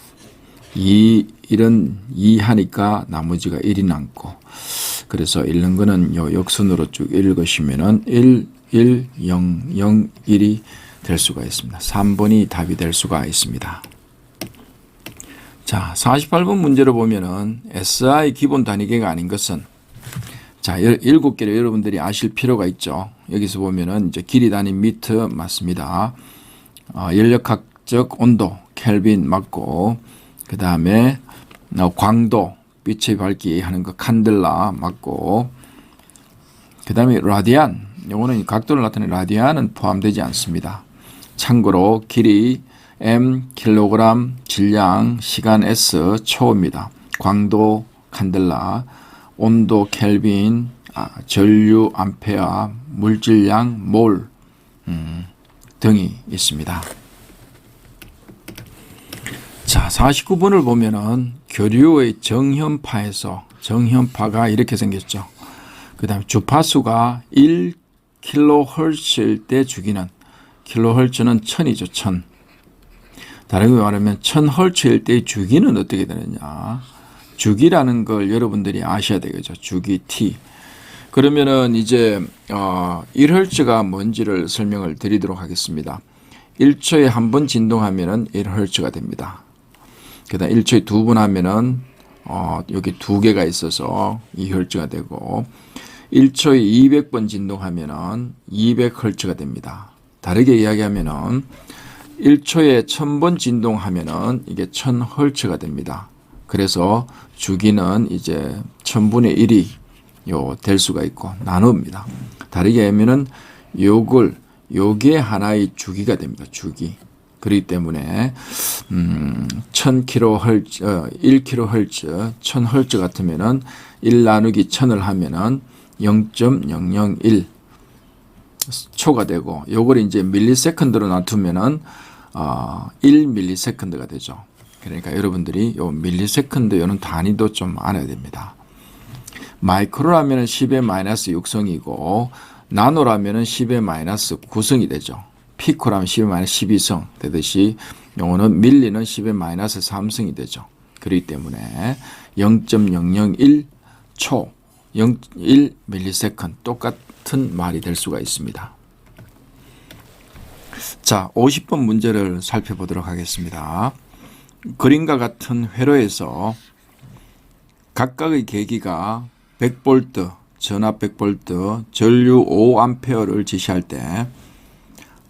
2, 1은 2 하니까 나머지가 1이 남고 그래서 읽는 거는 요 역순으로 쭉 읽으시면은 1, 1, 0, 0, 1이 될 수가 있습니다. 3번이 답이 될 수가 있습니다. 자, 48번 문제를 보면은 SI 기본 단위계가 아닌 것은 자, 7개를 여러분들이 아실 필요가 있죠. 여기서 보면은 이제 길이 단위 미터 맞습니다. 연력학적 온도 켈빈 맞고 그 다음에 광도 빛의 밝기 하는 거 칸델라 맞고 그 다음에 라디안 요거는 각도를 나타내는 라디안은 포함되지 않습니다. 참고로 길이 M 킬로그램, 질량, 시간 S 초입니다. 광도 칸델라, 온도 켈빈, 전류 암페어, 물질량 몰 등이 있습니다. 자, 49번을 보면은 교류의 정현파에서 정현파가 이렇게 생겼죠. 그 다음에 주파수가 1kHz일 때 주기는 킬로헤르츠는 1000이죠. 1000. 다르게 말하면 1000Hz일 때 주기는 어떻게 되느냐. 주기라는 걸 여러분들이 아셔야 되겠죠. 주기 T. 그러면은 이제 1Hz가 뭔지를 설명을 드리도록 하겠습니다. 1초에 한 번 진동하면은 1Hz가 됩니다. 그다음 1초에 두 번 하면은 여기 두 개가 있어서 2Hz가 되고 1초에 200번 진동하면은 200Hz가 됩니다. 다르게 이야기하면은 1초에 1000번 진동하면은 이게 1000Hz가 됩니다. 그래서 주기는 이제 1000분의 1이 될 수가 있고 나눕니다. 다르게 하면은 요게 하나의 주기가 됩니다. 주기. 그렇기 때문에 1000kHz, 1kHz, 1000Hz 같으면은 1 나누기 1000을 하면은 0.001 초가 되고 요걸 이제 밀리세컨드로 나누면은 1밀리세컨드가 되죠. 그러니까 여러분들이 요 밀리세컨드 요는 단위도 좀 알아야 됩니다. 마이크로라면은 10의 마이너스 6성이고 나노라면은 10의 마이너스 9성이 되죠. 피코라면 10의 마이너스 12성 되듯이 요거는 밀리는 10의 마이너스 3성이 되죠. 그렇기 때문에 0.001 초, 1 밀리세컨드 똑같은 말이 될 수가 있습니다. 자, 50번 문제를 살펴보도록 하겠습니다. 그림과 같은 회로에서 각각의 계기가 100V, 전압 100V, 전류 5A를 지시할 때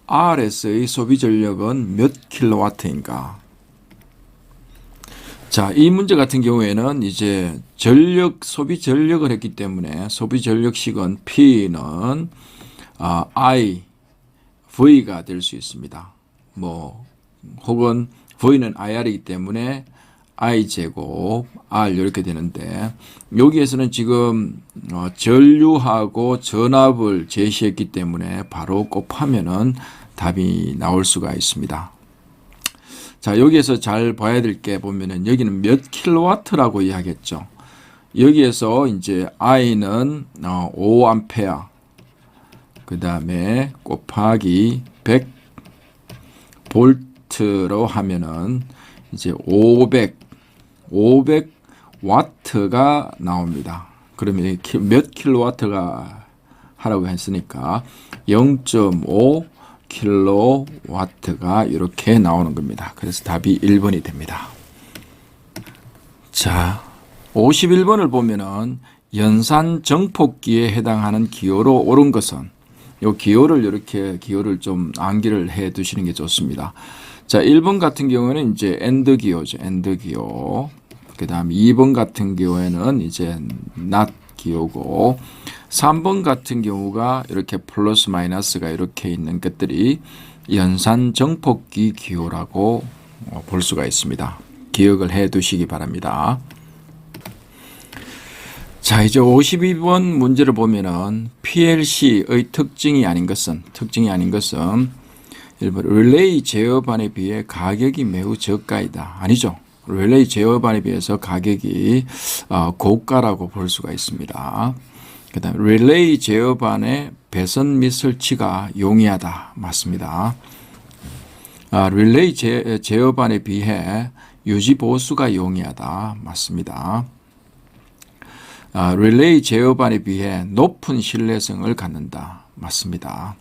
RS의 소비 전력은 몇 킬로와트인가? 자, 이 문제 같은 경우에는 이제 소비 전력을 했기 때문에 소비 전력식은 P는 I, V가 될 수 있습니다. 혹은 V는 IR이기 때문에 I 제곱 R 이렇게 되는데 여기에서는 지금 전류하고 전압을 제시했기 때문에 바로 곱하면은 답이 나올 수가 있습니다. 자, 여기에서 잘 봐야 될 게 보면은 여기는 몇 킬로와트라고 이야기했죠. 여기에서 이제 I는 5A 그 다음에 곱하기 100 볼트로 하면은 이제 500 와트가 나옵니다. 그러면 몇 킬로와트가 하라고 했으니까 0.5 킬로와트가 이렇게 나오는 겁니다. 그래서 답이 1번이 됩니다. 자, 51번을 보면은 연산 정폭기에 해당하는 기호로 옳은 것은, 요 기호를 이렇게 기호를 좀 암기를 해 두시는 게 좋습니다. 자, 1번 같은 경우에는 이제 엔드 기호죠. 엔드 기호. 그다음 2번 같은 경우에는 이제 not 기호고, 3번 같은 경우가 이렇게 플러스 마이너스가 이렇게 있는 것들이 연산 정폭기 기호라고 볼 수가 있습니다. 기억을 해 두시기 바랍니다. 자, 이제 52번 문제를 보면은 PLC의 특징이 아닌 것은 1번 릴레이 제어반에 비해 가격이 매우 저가이다. 아니죠. 릴레이 제어반에 비해서 가격이 고가라고 볼 수가 있습니다. 그 다음에 릴레이 제어반의 배선 및 설치가 용이하다. 맞습니다. 릴레이 제어반에 비해 유지 보수가 용이하다. 맞습니다. 릴레이 제어반에 비해 높은 신뢰성을 갖는다. 맞습니다.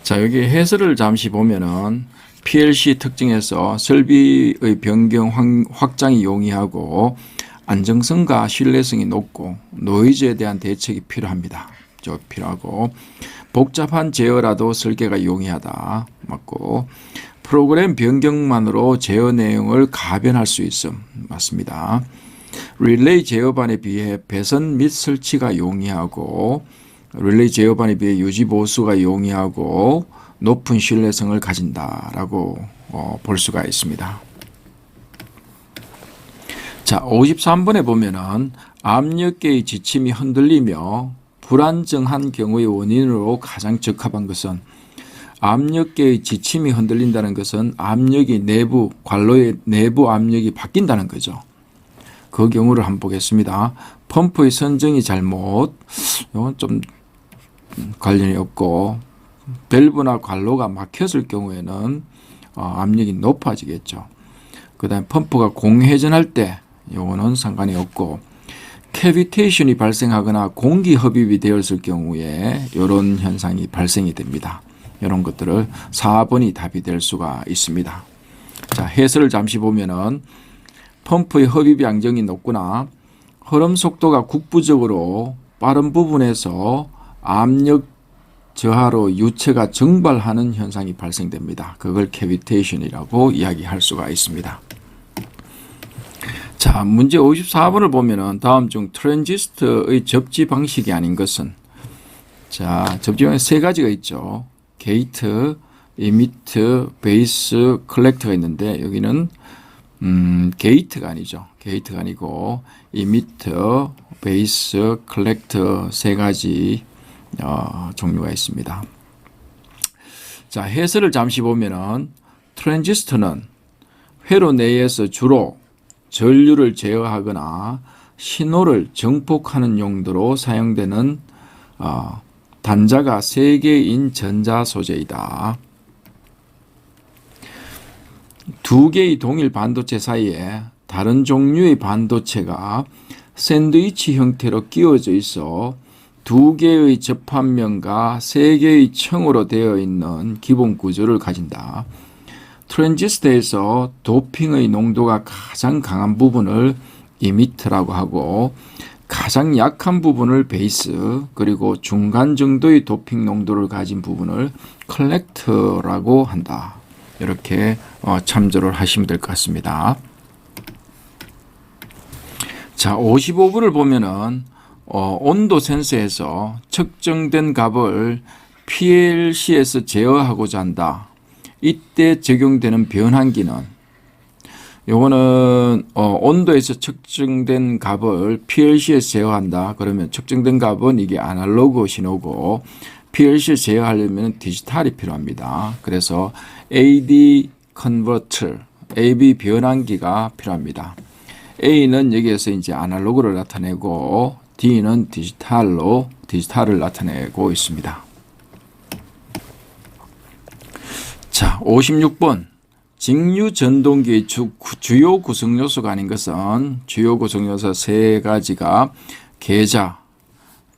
자, 여기 해설을 잠시 보면은 PLC 특징에서 설비의 변경 확장이 용이하고 안정성과 신뢰성이 높고 노이즈에 대한 대책이 필요합니다. 필요하고 복잡한 제어라도 설계가 용이하다. 맞고 프로그램 변경만으로 제어 내용을 가변할 수 있음. 맞습니다. 릴레이 제어반에 비해 배선 및 설치가 용이하고 릴레이 제어반에 비해 유지 보수가 용이하고 높은 신뢰성을 가진다라고 볼 수가 있습니다. 자, 53번에 보면은 압력계의 지침이 흔들리며 불안정한 경우의 원인으로 가장 적합한 것은, 압력계의 지침이 흔들린다는 것은 압력이 관로의 내부 압력이 바뀐다는 거죠. 그 경우를 한번 보겠습니다. 펌프의 선정이 잘못, 이건 좀 관련이 없고, 밸브나 관로가 막혔을 경우에는 압력이 높아지겠죠. 그 다음에 펌프가 공회전할 때 이거는 상관이 없고, 캐비테이션이 발생하거나 공기 흡입이 되었을 경우에 이런 현상이 발생이 됩니다. 이런 것들을 4번이 답이 될 수가 있습니다. 자, 해설을 잠시 보면은 펌프의 흡입 양정이 높거나 흐름 속도가 국부적으로 빠른 부분에서 압력 저하로 유체가 증발하는 현상이 발생됩니다. 그걸 캐비테이션이라고 이야기할 수가 있습니다. 자, 문제 54번을 보면은 다음 중 트랜지스터의 접지 방식이 아닌 것은, 자, 접지 방식 세 가지가 있죠. 게이트, 이미트, 베이스, 컬렉터가 있는데 여기는 게이트가 아니죠. 게이트가 아니고 이미트, 베이스, 컬렉터 세 가지 종류가 있습니다. 자, 해설을 잠시 보면은 트랜지스터는 회로 내에서 주로 전류를 제어하거나 신호를 증폭하는 용도로 사용되는 단자가 3개인 전자 소재이다. 2개의 동일 반도체 사이에 다른 종류의 반도체가 샌드위치 형태로 끼워져 있어 2개의 접합면과 3개의 층으로 되어 있는 기본 구조를 가진다. 트랜지스터에서 도핑의 농도가 가장 강한 부분을 이미터라고 하고 가장 약한 부분을 베이스, 그리고 중간 정도의 도핑 농도를 가진 부분을 컬렉터라고 한다. 이렇게 참조를 하시면 될 것 같습니다. 자, 55번을 보면은 온도 센서에서 측정된 값을 PLC에서 제어하고자 한다. 이때 적용되는 변환기는, 요거는 온도에서 측정된 값을 PLC에서 제어한다. 그러면 측정된 값은 이게 아날로그 신호고 PLC에 제어하려면 디지털이 필요합니다. 그래서 AD 컨버터, AB 변환기가 필요합니다. A는 여기에서 이제 아날로그를 나타내고 D는 디지털을 나타내고 있습니다. 자, 56번. 직류 전동기의 주요 구성 요소가 아닌 것은 주요 구성 요소 세 가지가 계자,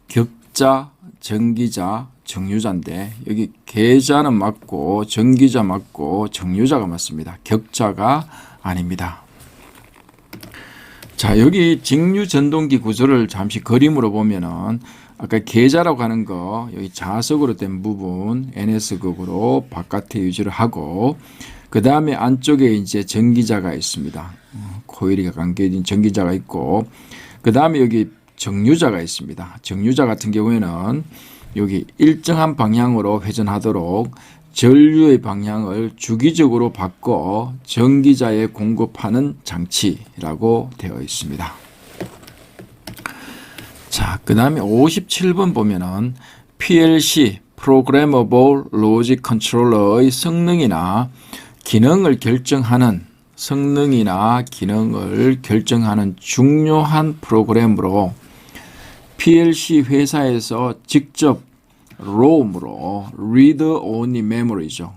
격자, 전기자, 정류자인데 여기 계자는 맞고 전기자 맞고 정류자가 맞습니다. 격자가 아닙니다. 자, 여기 직류 전동기 구조를 잠시 그림으로 보면은 아까 계자라고 하는 거 여기 자석으로 된 부분 NS극으로 바깥에 유지를 하고 그 다음에 안쪽에 이제 전기자가 있습니다. 코일이 감겨진 전기자가 있고 그 다음에 여기 정류자가 있습니다. 정류자 같은 경우에는 여기 일정한 방향으로 회전하도록 전류의 방향을 주기적으로 바꿔 전기자에 공급하는 장치라고 되어 있습니다. 자, 그 다음에 57번 보면은 PLC Programmable Logic Controller의 성능이나 기능을 결정하는 중요한 프로그램으로 PLC 회사에서 직접 ROM으로 Read Only Memory죠.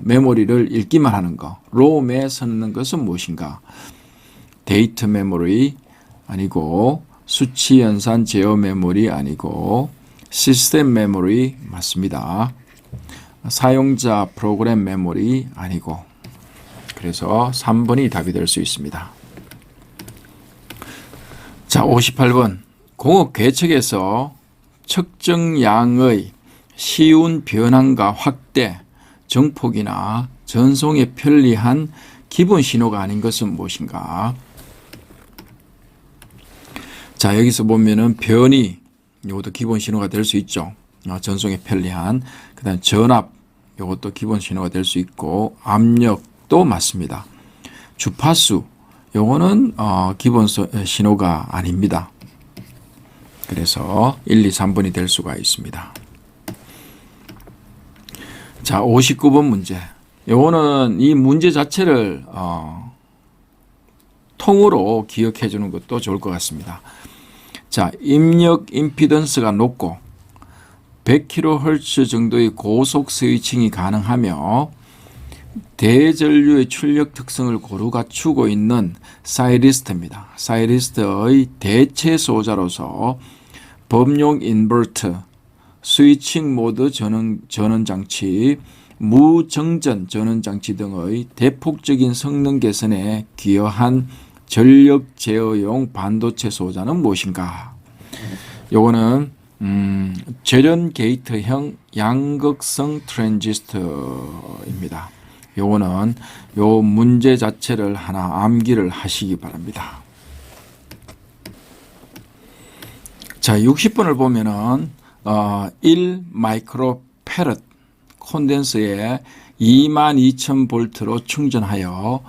메모리를 읽기만 하는 거. ROM에 쓰는 것은 무엇인가? 데이터 메모리 아니고 수치 연산 제어 메모리 아니고 시스템 메모리 맞습니다. 사용자 프로그램 메모리 아니고 그래서 3번이 답이 될 수 있습니다. 자, 58번 공업 계측에서 측정량의 쉬운 변환과 확대, 정폭이나 전송에 편리한 기본 신호가 아닌 것은 무엇인가? 자, 여기서 보면은 변이, 이것도 기본 신호가 될 수 있죠. 전송에 편리한. 그 다음 전압, 이것도 기본 신호가 될 수 있고, 압력도 맞습니다. 주파수, 요거는 기본 신호가 아닙니다. 그래서 1, 2, 3번이 될 수가 있습니다. 자, 59번 문제. 요거는 이 문제 자체를 통으로 기억해 주는 것도 좋을 것 같습니다. 자, 입력 임피던스가 높고 100kHz 정도의 고속 스위칭이 가능하며 대전류의 출력 특성을 고루 갖추고 있는 사이리스트입니다. 사이리스트의 대체 소자로서 범용 인버터, 스위칭 모드 전원 장치, 무정전 전원 장치 등의 대폭적인 성능 개선에 기여한 전력 제어용 반도체 소자는 무엇인가? 요거는 절연 게이트형 양극성 트랜지스터입니다. 요거는 요 문제 자체를 하나 암기를 하시기 바랍니다. 자, 60번을 보면은 1 마이크로페럿 콘덴서에 22,000볼트로 충전하여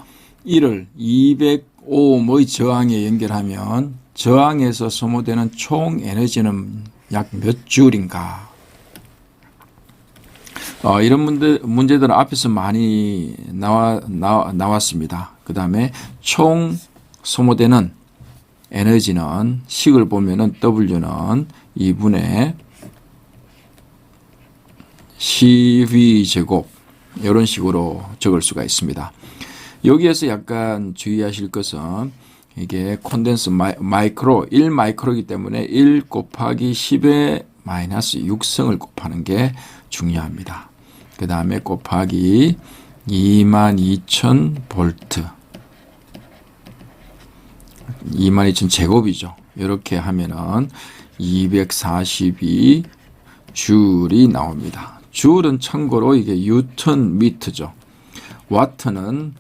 이를 205옴의 저항에 연결하면 저항에서 소모되는 총 에너지는 약 몇 줄인가? 이런 문제들은 앞에서 많이 나왔습니다. 그 다음에 총 소모되는 에너지는 식을 보면은 W는 2분의 CV 제곱 이런 식으로 적을 수가 있습니다. 여기에서 약간 주의하실 것은 이게 콘덴서 마이크로 1 마이크로이기 때문에 1 곱하기 10의 마이너스 6성을 곱하는 게 중요합니다. 그 다음에 곱하기 22,000볼트 22,000 제곱이죠. 이렇게 하면은 242 줄이 나옵니다. 줄은 참고로 이게 뉴턴 미터죠. 와트는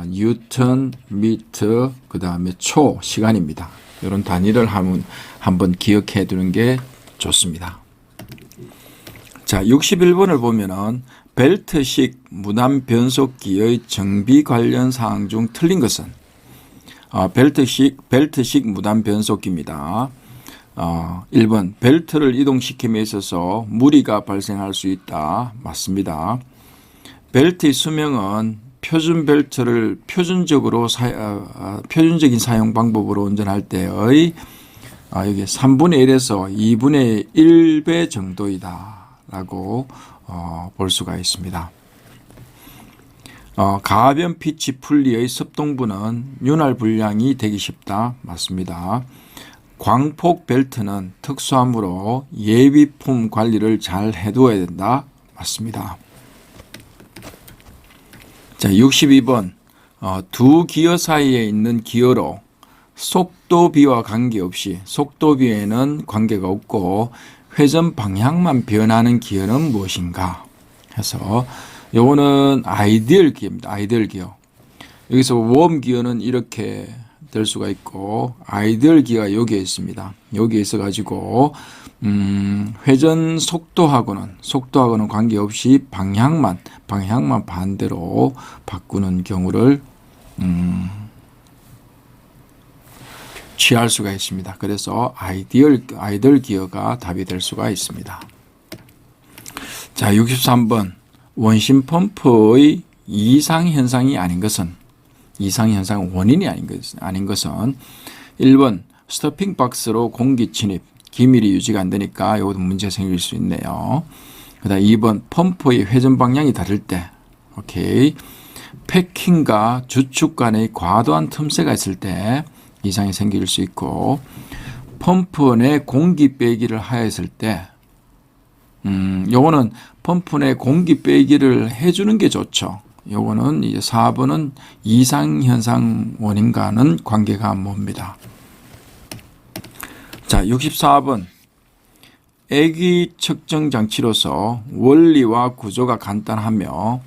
뉴턴 미터 그 다음에 초 시간입니다. 이런 단위를 한번 기억해 두는 게 좋습니다. 자, 61번을 보면은 벨트식 무단 변속기의 정비 관련 사항 중 틀린 것은 벨트식 무단 변속기입니다. 1번 벨트를 이동시킴에 있어서 무리가 발생할 수 있다. 맞습니다. 벨트의 수명은 표준 벨트를 표준적인 사용 방법으로 운전할 때의 여기 3분의 1에서 2분의 1배 정도이다 라고 볼 수가 있습니다. 가변 피치 분리의 습동부는 윤활 불량이 되기 쉽다. 맞습니다. 광폭 벨트는 특수하므로 예비품 관리를 잘 해두어야 된다. 맞습니다. 자, 62번. 두 기어 사이에 있는 기어로 속도비와 관계없이, 속도비에는 관계가 없고 회전 방향만 변하는 기어는 무엇인가 해서, 요거는 아이디얼 기어입니다. 아이디얼 기어. 여기서 웜 기어는 이렇게 될 수가 있고, 아이디얼 기어가 여기에 있습니다. 여기에 있어 가지고 회전 속도하고는 관계없이 방향만 반대로 바꾸는 경우를 취할 수가 있습니다. 그래서 아이디얼 기어가 답이 될 수가 있습니다. 자, 63번. 원심 펌프의 이상 현상이 아닌 것은, 원인이 아닌 것은 1번 스토핑 박스로 공기 침입, 기밀이 유지가 안 되니까 이것도 문제 생길 수 있네요. 그다음 2번 펌프의 회전 방향이 다를 때, 오케이. 패킹과 주축 간의 과도한 틈새가 있을 때 이상이 생길 수 있고, 펌프 내 공기 빼기를 하였을 때, 요거는 펌프 내 공기 빼기를 해주는 게 좋죠. 요거는 이제 4번은 이상현상 원인과는 관계가 뭡니다. 자, 64번. 애기 측정 장치로서 원리와 구조가 간단하며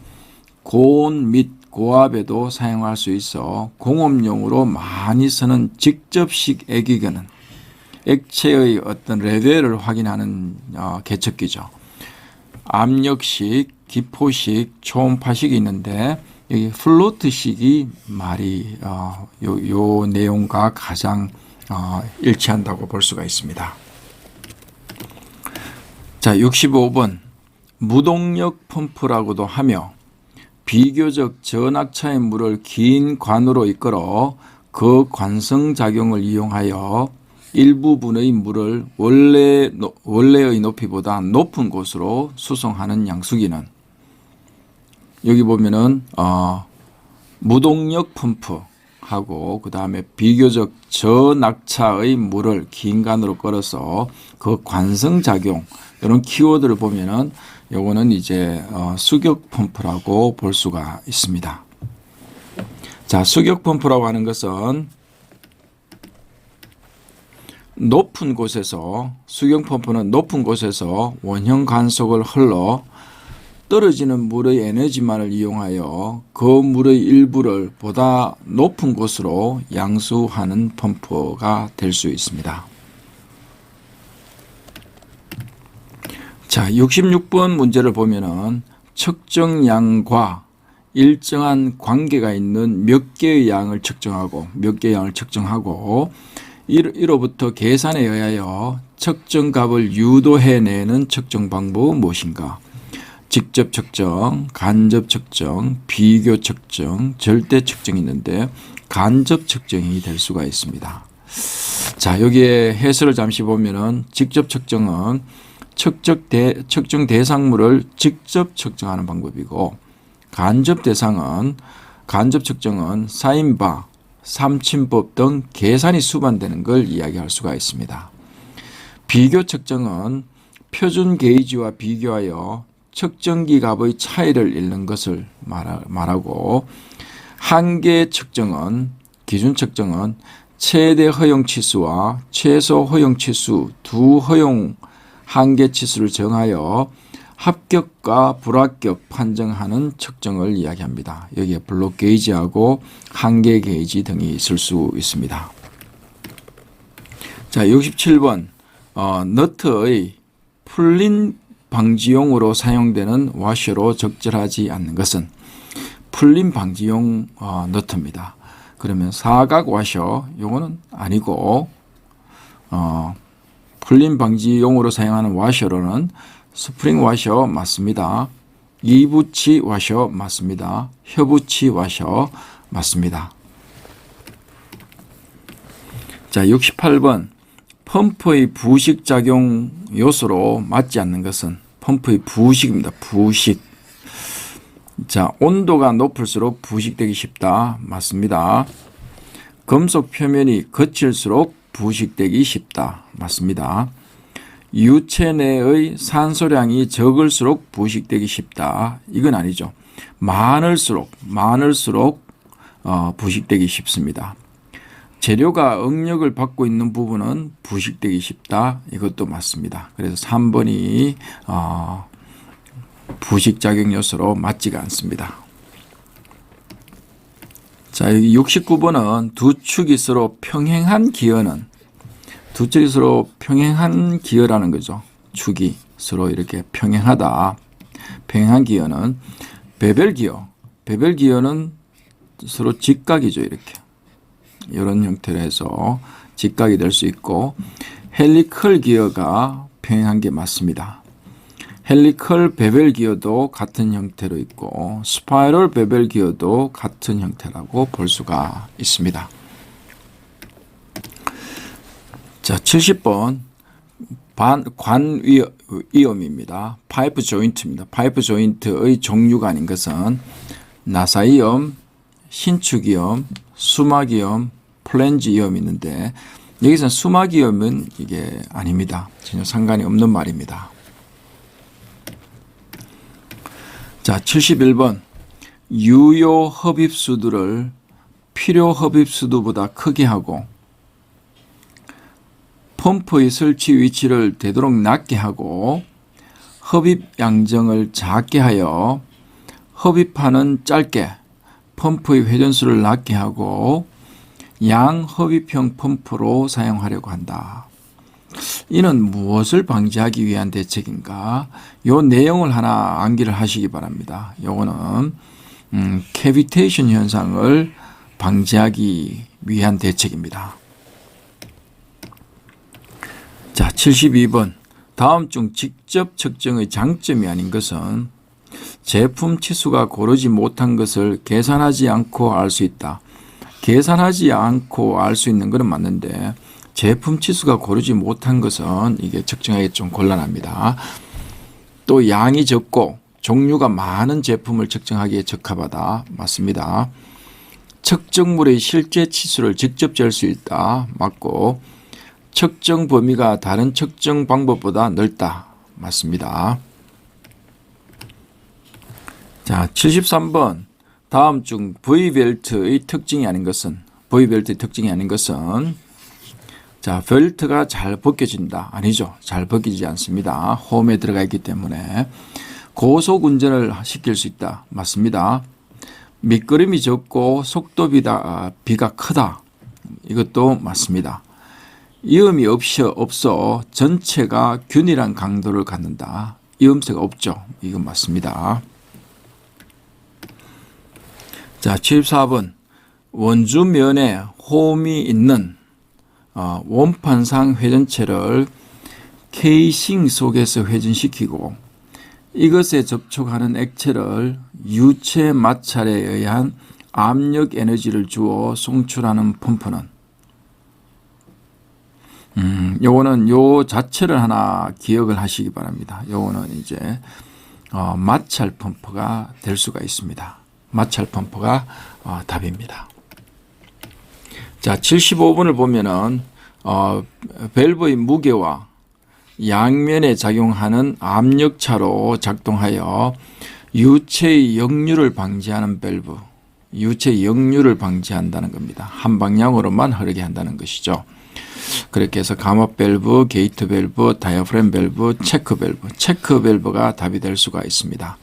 고온 및 고압에도 사용할 수 있어 공업용으로 많이 쓰는 직접식 애기견은 액체의 어떤 레벨을 확인하는 계측기죠. 압력식, 기포식, 초음파식이 있는데 여기 플로트식이 말이 요 내용과 가장 일치한다고 볼 수가 있습니다. 자, 65번. 무동력 펌프라고도 하며 비교적 저낙차의 물을 긴 관으로 이끌어 그 관성작용을 이용하여 일부분의 물을 원래의 높이보다 높은 곳으로 수송하는 양수기는, 여기 보면은 무동력 펌프하고 그 다음에 비교적 저낙차의 물을 긴 관으로 끌어서 그 관성작용, 이런 키워드를 보면은 요거는 이제 수격 펌프라고 볼 수가 있습니다. 자, 수격 펌프라고 하는 것은 높은 곳에서, 수경 펌프는 높은 곳에서 원형 간속을 흘러 떨어지는 물의 에너지만을 이용하여 그 물의 일부를 보다 높은 곳으로 양수하는 펌프가 될 수 있습니다. 자, 66번 문제를 보면은 측정량과 일정한 관계가 있는 몇 개의 양을 측정하고, 이로부터 계산에 의하여 측정값을 유도해내는 측정 방법은 무엇인가? 직접 측정, 간접 측정, 비교 측정, 절대 측정이 있는데 간접 측정이 될 수가 있습니다. 자, 여기에 해설을 잠시 보면은 직접 측정은 측정 대상물을 직접 측정하는 방법이고, 간접 측정은 사인바, 삼침법 등 계산이 수반되는 걸 이야기할 수가 있습니다. 비교 측정은 표준 게이지와 비교하여 측정기 값의 차이를 잃는 것을 말하고, 한계 측정은, 기준 측정은 최대 허용 치수와 최소 허용 치수 두 허용 한계 치수를 정하여 합격과 불합격 판정하는 측정을 이야기합니다. 여기에 블록 게이지하고 한계 게이지 등이 있을 수 있습니다. 자, 67번. 너트의 풀림 방지용으로 사용되는 와셔로 적절하지 않는 것은, 풀림 방지용 너트입니다. 그러면 사각 와셔, 요거는 아니고, 풀림 방지용으로 사용하는 와셔로는 스프링 와셔 맞습니다. 이부치 와셔 맞습니다. 협부치 와셔 맞습니다. 자, 68번. 펌프의 부식 작용 요소로 맞지 않는 것은, 펌프의 부식입니다. 부식. 자, 온도가 높을수록 부식되기 쉽다. 맞습니다. 금속 표면이 거칠수록 부식되기 쉽다. 맞습니다. 유체 내의 산소량이 적을수록 부식되기 쉽다. 이건 아니죠. 많을수록 부식되기 쉽습니다. 재료가 응력을 받고 있는 부분은 부식되기 쉽다. 이것도 맞습니다. 그래서 3번이 부식작용 요소로 맞지가 않습니다. 자, 여기 69번은 두 축이 서로 평행한 기어는, 두 축이 서로 평행한 기어라는 거죠. 축이 서로 이렇게 평행하다. 평행한 기어는 베벨 기어. 베벨 기어는 서로 직각이죠. 이렇게. 이런 형태로 해서 직각이 될 수 있고, 헬리컬 기어가 평행한 게 맞습니다. 헬리컬 베벨 기어도 같은 형태로 있고, 스파이럴 베벨 기어도 같은 형태라고 볼 수가 있습니다. 자, 70번 관위험입니다. 파이프 조인트입니다. 파이프 조인트의 종류가 아닌 것은 나사이염, 신축이염, 수막이염, 플랜지염이 있는데, 여기서 수막이염은 이게 아닙니다. 전혀 상관이 없는 말입니다. 자, 71번 유효 흡입수두를 필요 흡입수두보다 크게 하고 펌프의 설치 위치를 되도록 낮게 하고 흡입 양정을 작게 하여 흡입판은 짧게 펌프의 회전수를 낮게 하고 양흡입형 펌프로 사용하려고 한다. 이는 무엇을 방지하기 위한 대책인가? 요 내용을 하나 암기를 하시기 바랍니다. 요거는 캐비테이션 현상을 방지하기 위한 대책입니다. 자, 72번 다음 중 직접 측정의 장점이 아닌 것은 제품 치수가 고르지 못한 것을 계산하지 않고 알 수 있다. 계산하지 않고 알 수 있는 것은 맞는데 제품 치수가 고르지 못한 것은 이게 측정하기 좀 곤란합니다. 또 양이 적고 종류가 많은 제품을 측정하기에 적합하다. 맞습니다. 측정물의 실제 치수를 직접 잴 수 있다. 맞고 측정 범위가 다른 측정 방법보다 넓다. 맞습니다. 자, 73번 다음 중 V벨트의 특징이 아닌 것은, V벨트의 특징이 아닌 것은, 자, 벨트가 잘 벗겨진다. 아니죠. 잘 벗기지 않습니다. 홈에 들어가 있기 때문에 고속 운전을 시킬 수 있다. 맞습니다. 미끄럼이 적고 속도비가 크다. 이것도 맞습니다. 이음이 없어 전체가 균일한 강도를 갖는다. 이음새가 없죠. 이건 맞습니다. 자, 74번 원주면에 홈이 있는 원판상 회전체를 케이싱 속에서 회전시키고 이것에 접촉하는 액체를 유체 마찰에 의한 압력 에너지를 주어 송출하는 펌프는, 요거는 요 자체를 하나 기억을 하시기 바랍니다. 요거는 이제 마찰 펌프가 될 수가 있습니다. 마찰 펌프가 답입니다. 자, 75번을 보면은 밸브의 무게와 양면에 작용하는 압력차로 작동하여 유체의 역류를 방지하는 밸브, 유체의 역류를 방지한다는 겁니다. 한 방향으로만 흐르게 한다는 것이죠. 그렇게 해서 감압 밸브, 게이트 밸브, 다이어프램 밸브, 체크 밸브가 답이 될 수가 있습니다.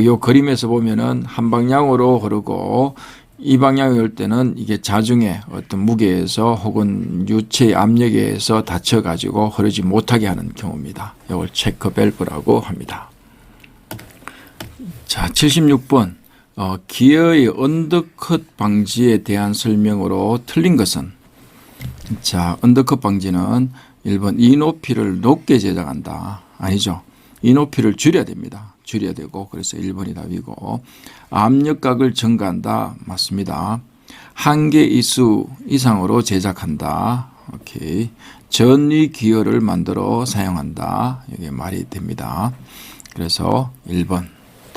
요 그림에서 보면은 한 방향으로 흐르고 이 방향에 올 때는 이게 자중의 어떤 무게에서 혹은 유체의 압력에 의해서 닫혀가지고 흐르지 못하게 하는 경우입니다. 이걸 체크 밸브라고 합니다. 자, 76번 기어의 언더컷 방지에 대한 설명으로 틀린 것은, 자, 언더컷 방지는 1번 이 높이를 높게 제작한다. 아니죠. 이 높이를 줄여야 됩니다. 줄여야 되고, 그래서 1번이 답이고, 압력각을 증가한다. 맞습니다. 한계 이수 이상으로 제작한다. 오케이. 전위 기어를 만들어 사용한다. 이게 말이 됩니다. 그래서 1번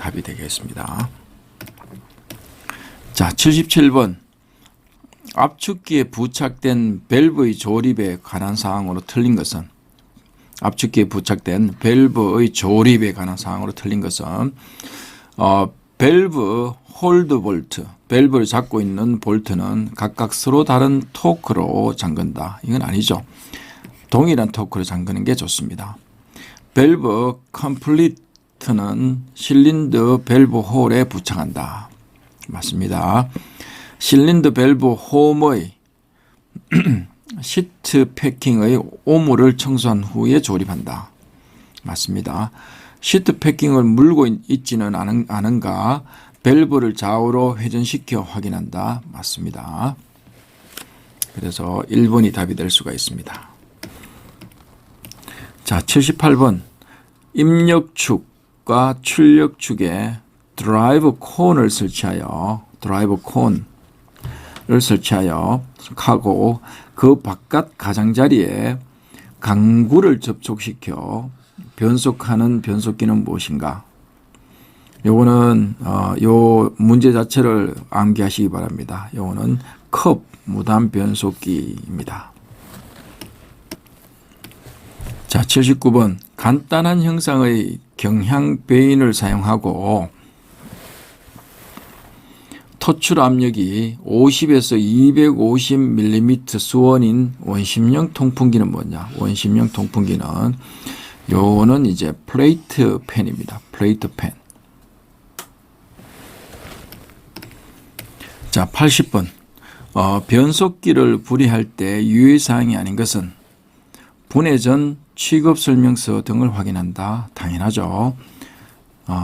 답이 되겠습니다. 자, 77번. 압축기에 부착된 밸브의 조립에 관한 사항으로 틀린 것은, 압축기에 부착된 밸브의 조립에 관한 사항으로 틀린 것은 밸브 홀드 볼트, 밸브를 잡고 있는 볼트는 각각 서로 다른 토크로 잠근다. 이건 아니죠. 동일한 토크로 잠그는 게 좋습니다. 밸브 컴플리트는 실린더 밸브 홀에 부착한다. 맞습니다. 실린더 밸브 홈의 시트 패킹의 오물을 청소한 후에 조립한다. 맞습니다. 시트 패킹을 물고 있지는 않은가 밸브를 좌우로 회전시켜 확인한다. 맞습니다. 그래서 1번이 답이 될 수가 있습니다. 자, 78번. 입력축과 출력축에 드라이브 콘을 설치하여 하고 그 바깥 가장자리에 강구를 접촉시켜 변속하는 변속기는 무엇인가? 요거는 요 문제 자체를 암기하시기 바랍니다. 요거는 컵 무단 변속기입니다. 자, 79번. 간단한 형상의 경향 베인을 사용하고 토출 압력이 50에서 250mm 수원인 원심형 통풍기는 뭐냐? 원심형 통풍기는 요거는 이제 플레이트 펜입니다. 플레이트 펜. 자, 80번. 변속기를 분해할 때 유의사항이 아닌 것은 분해 전 취급 설명서 등을 확인한다. 당연하죠.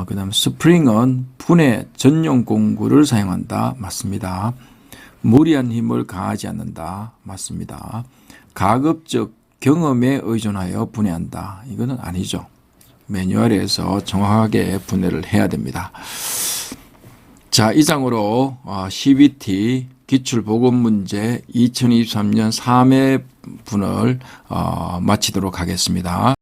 그 다음 스프링은 분해 전용 공구를 사용한다. 맞습니다. 무리한 힘을 가하지 않는다. 맞습니다. 가급적 경험에 의존하여 분해한다. 이거는 아니죠. 매뉴얼에서 정확하게 분해를 해야 됩니다. 자, 이상으로 CBT 기출보건문제 2023년 3회분을 마치도록 하겠습니다.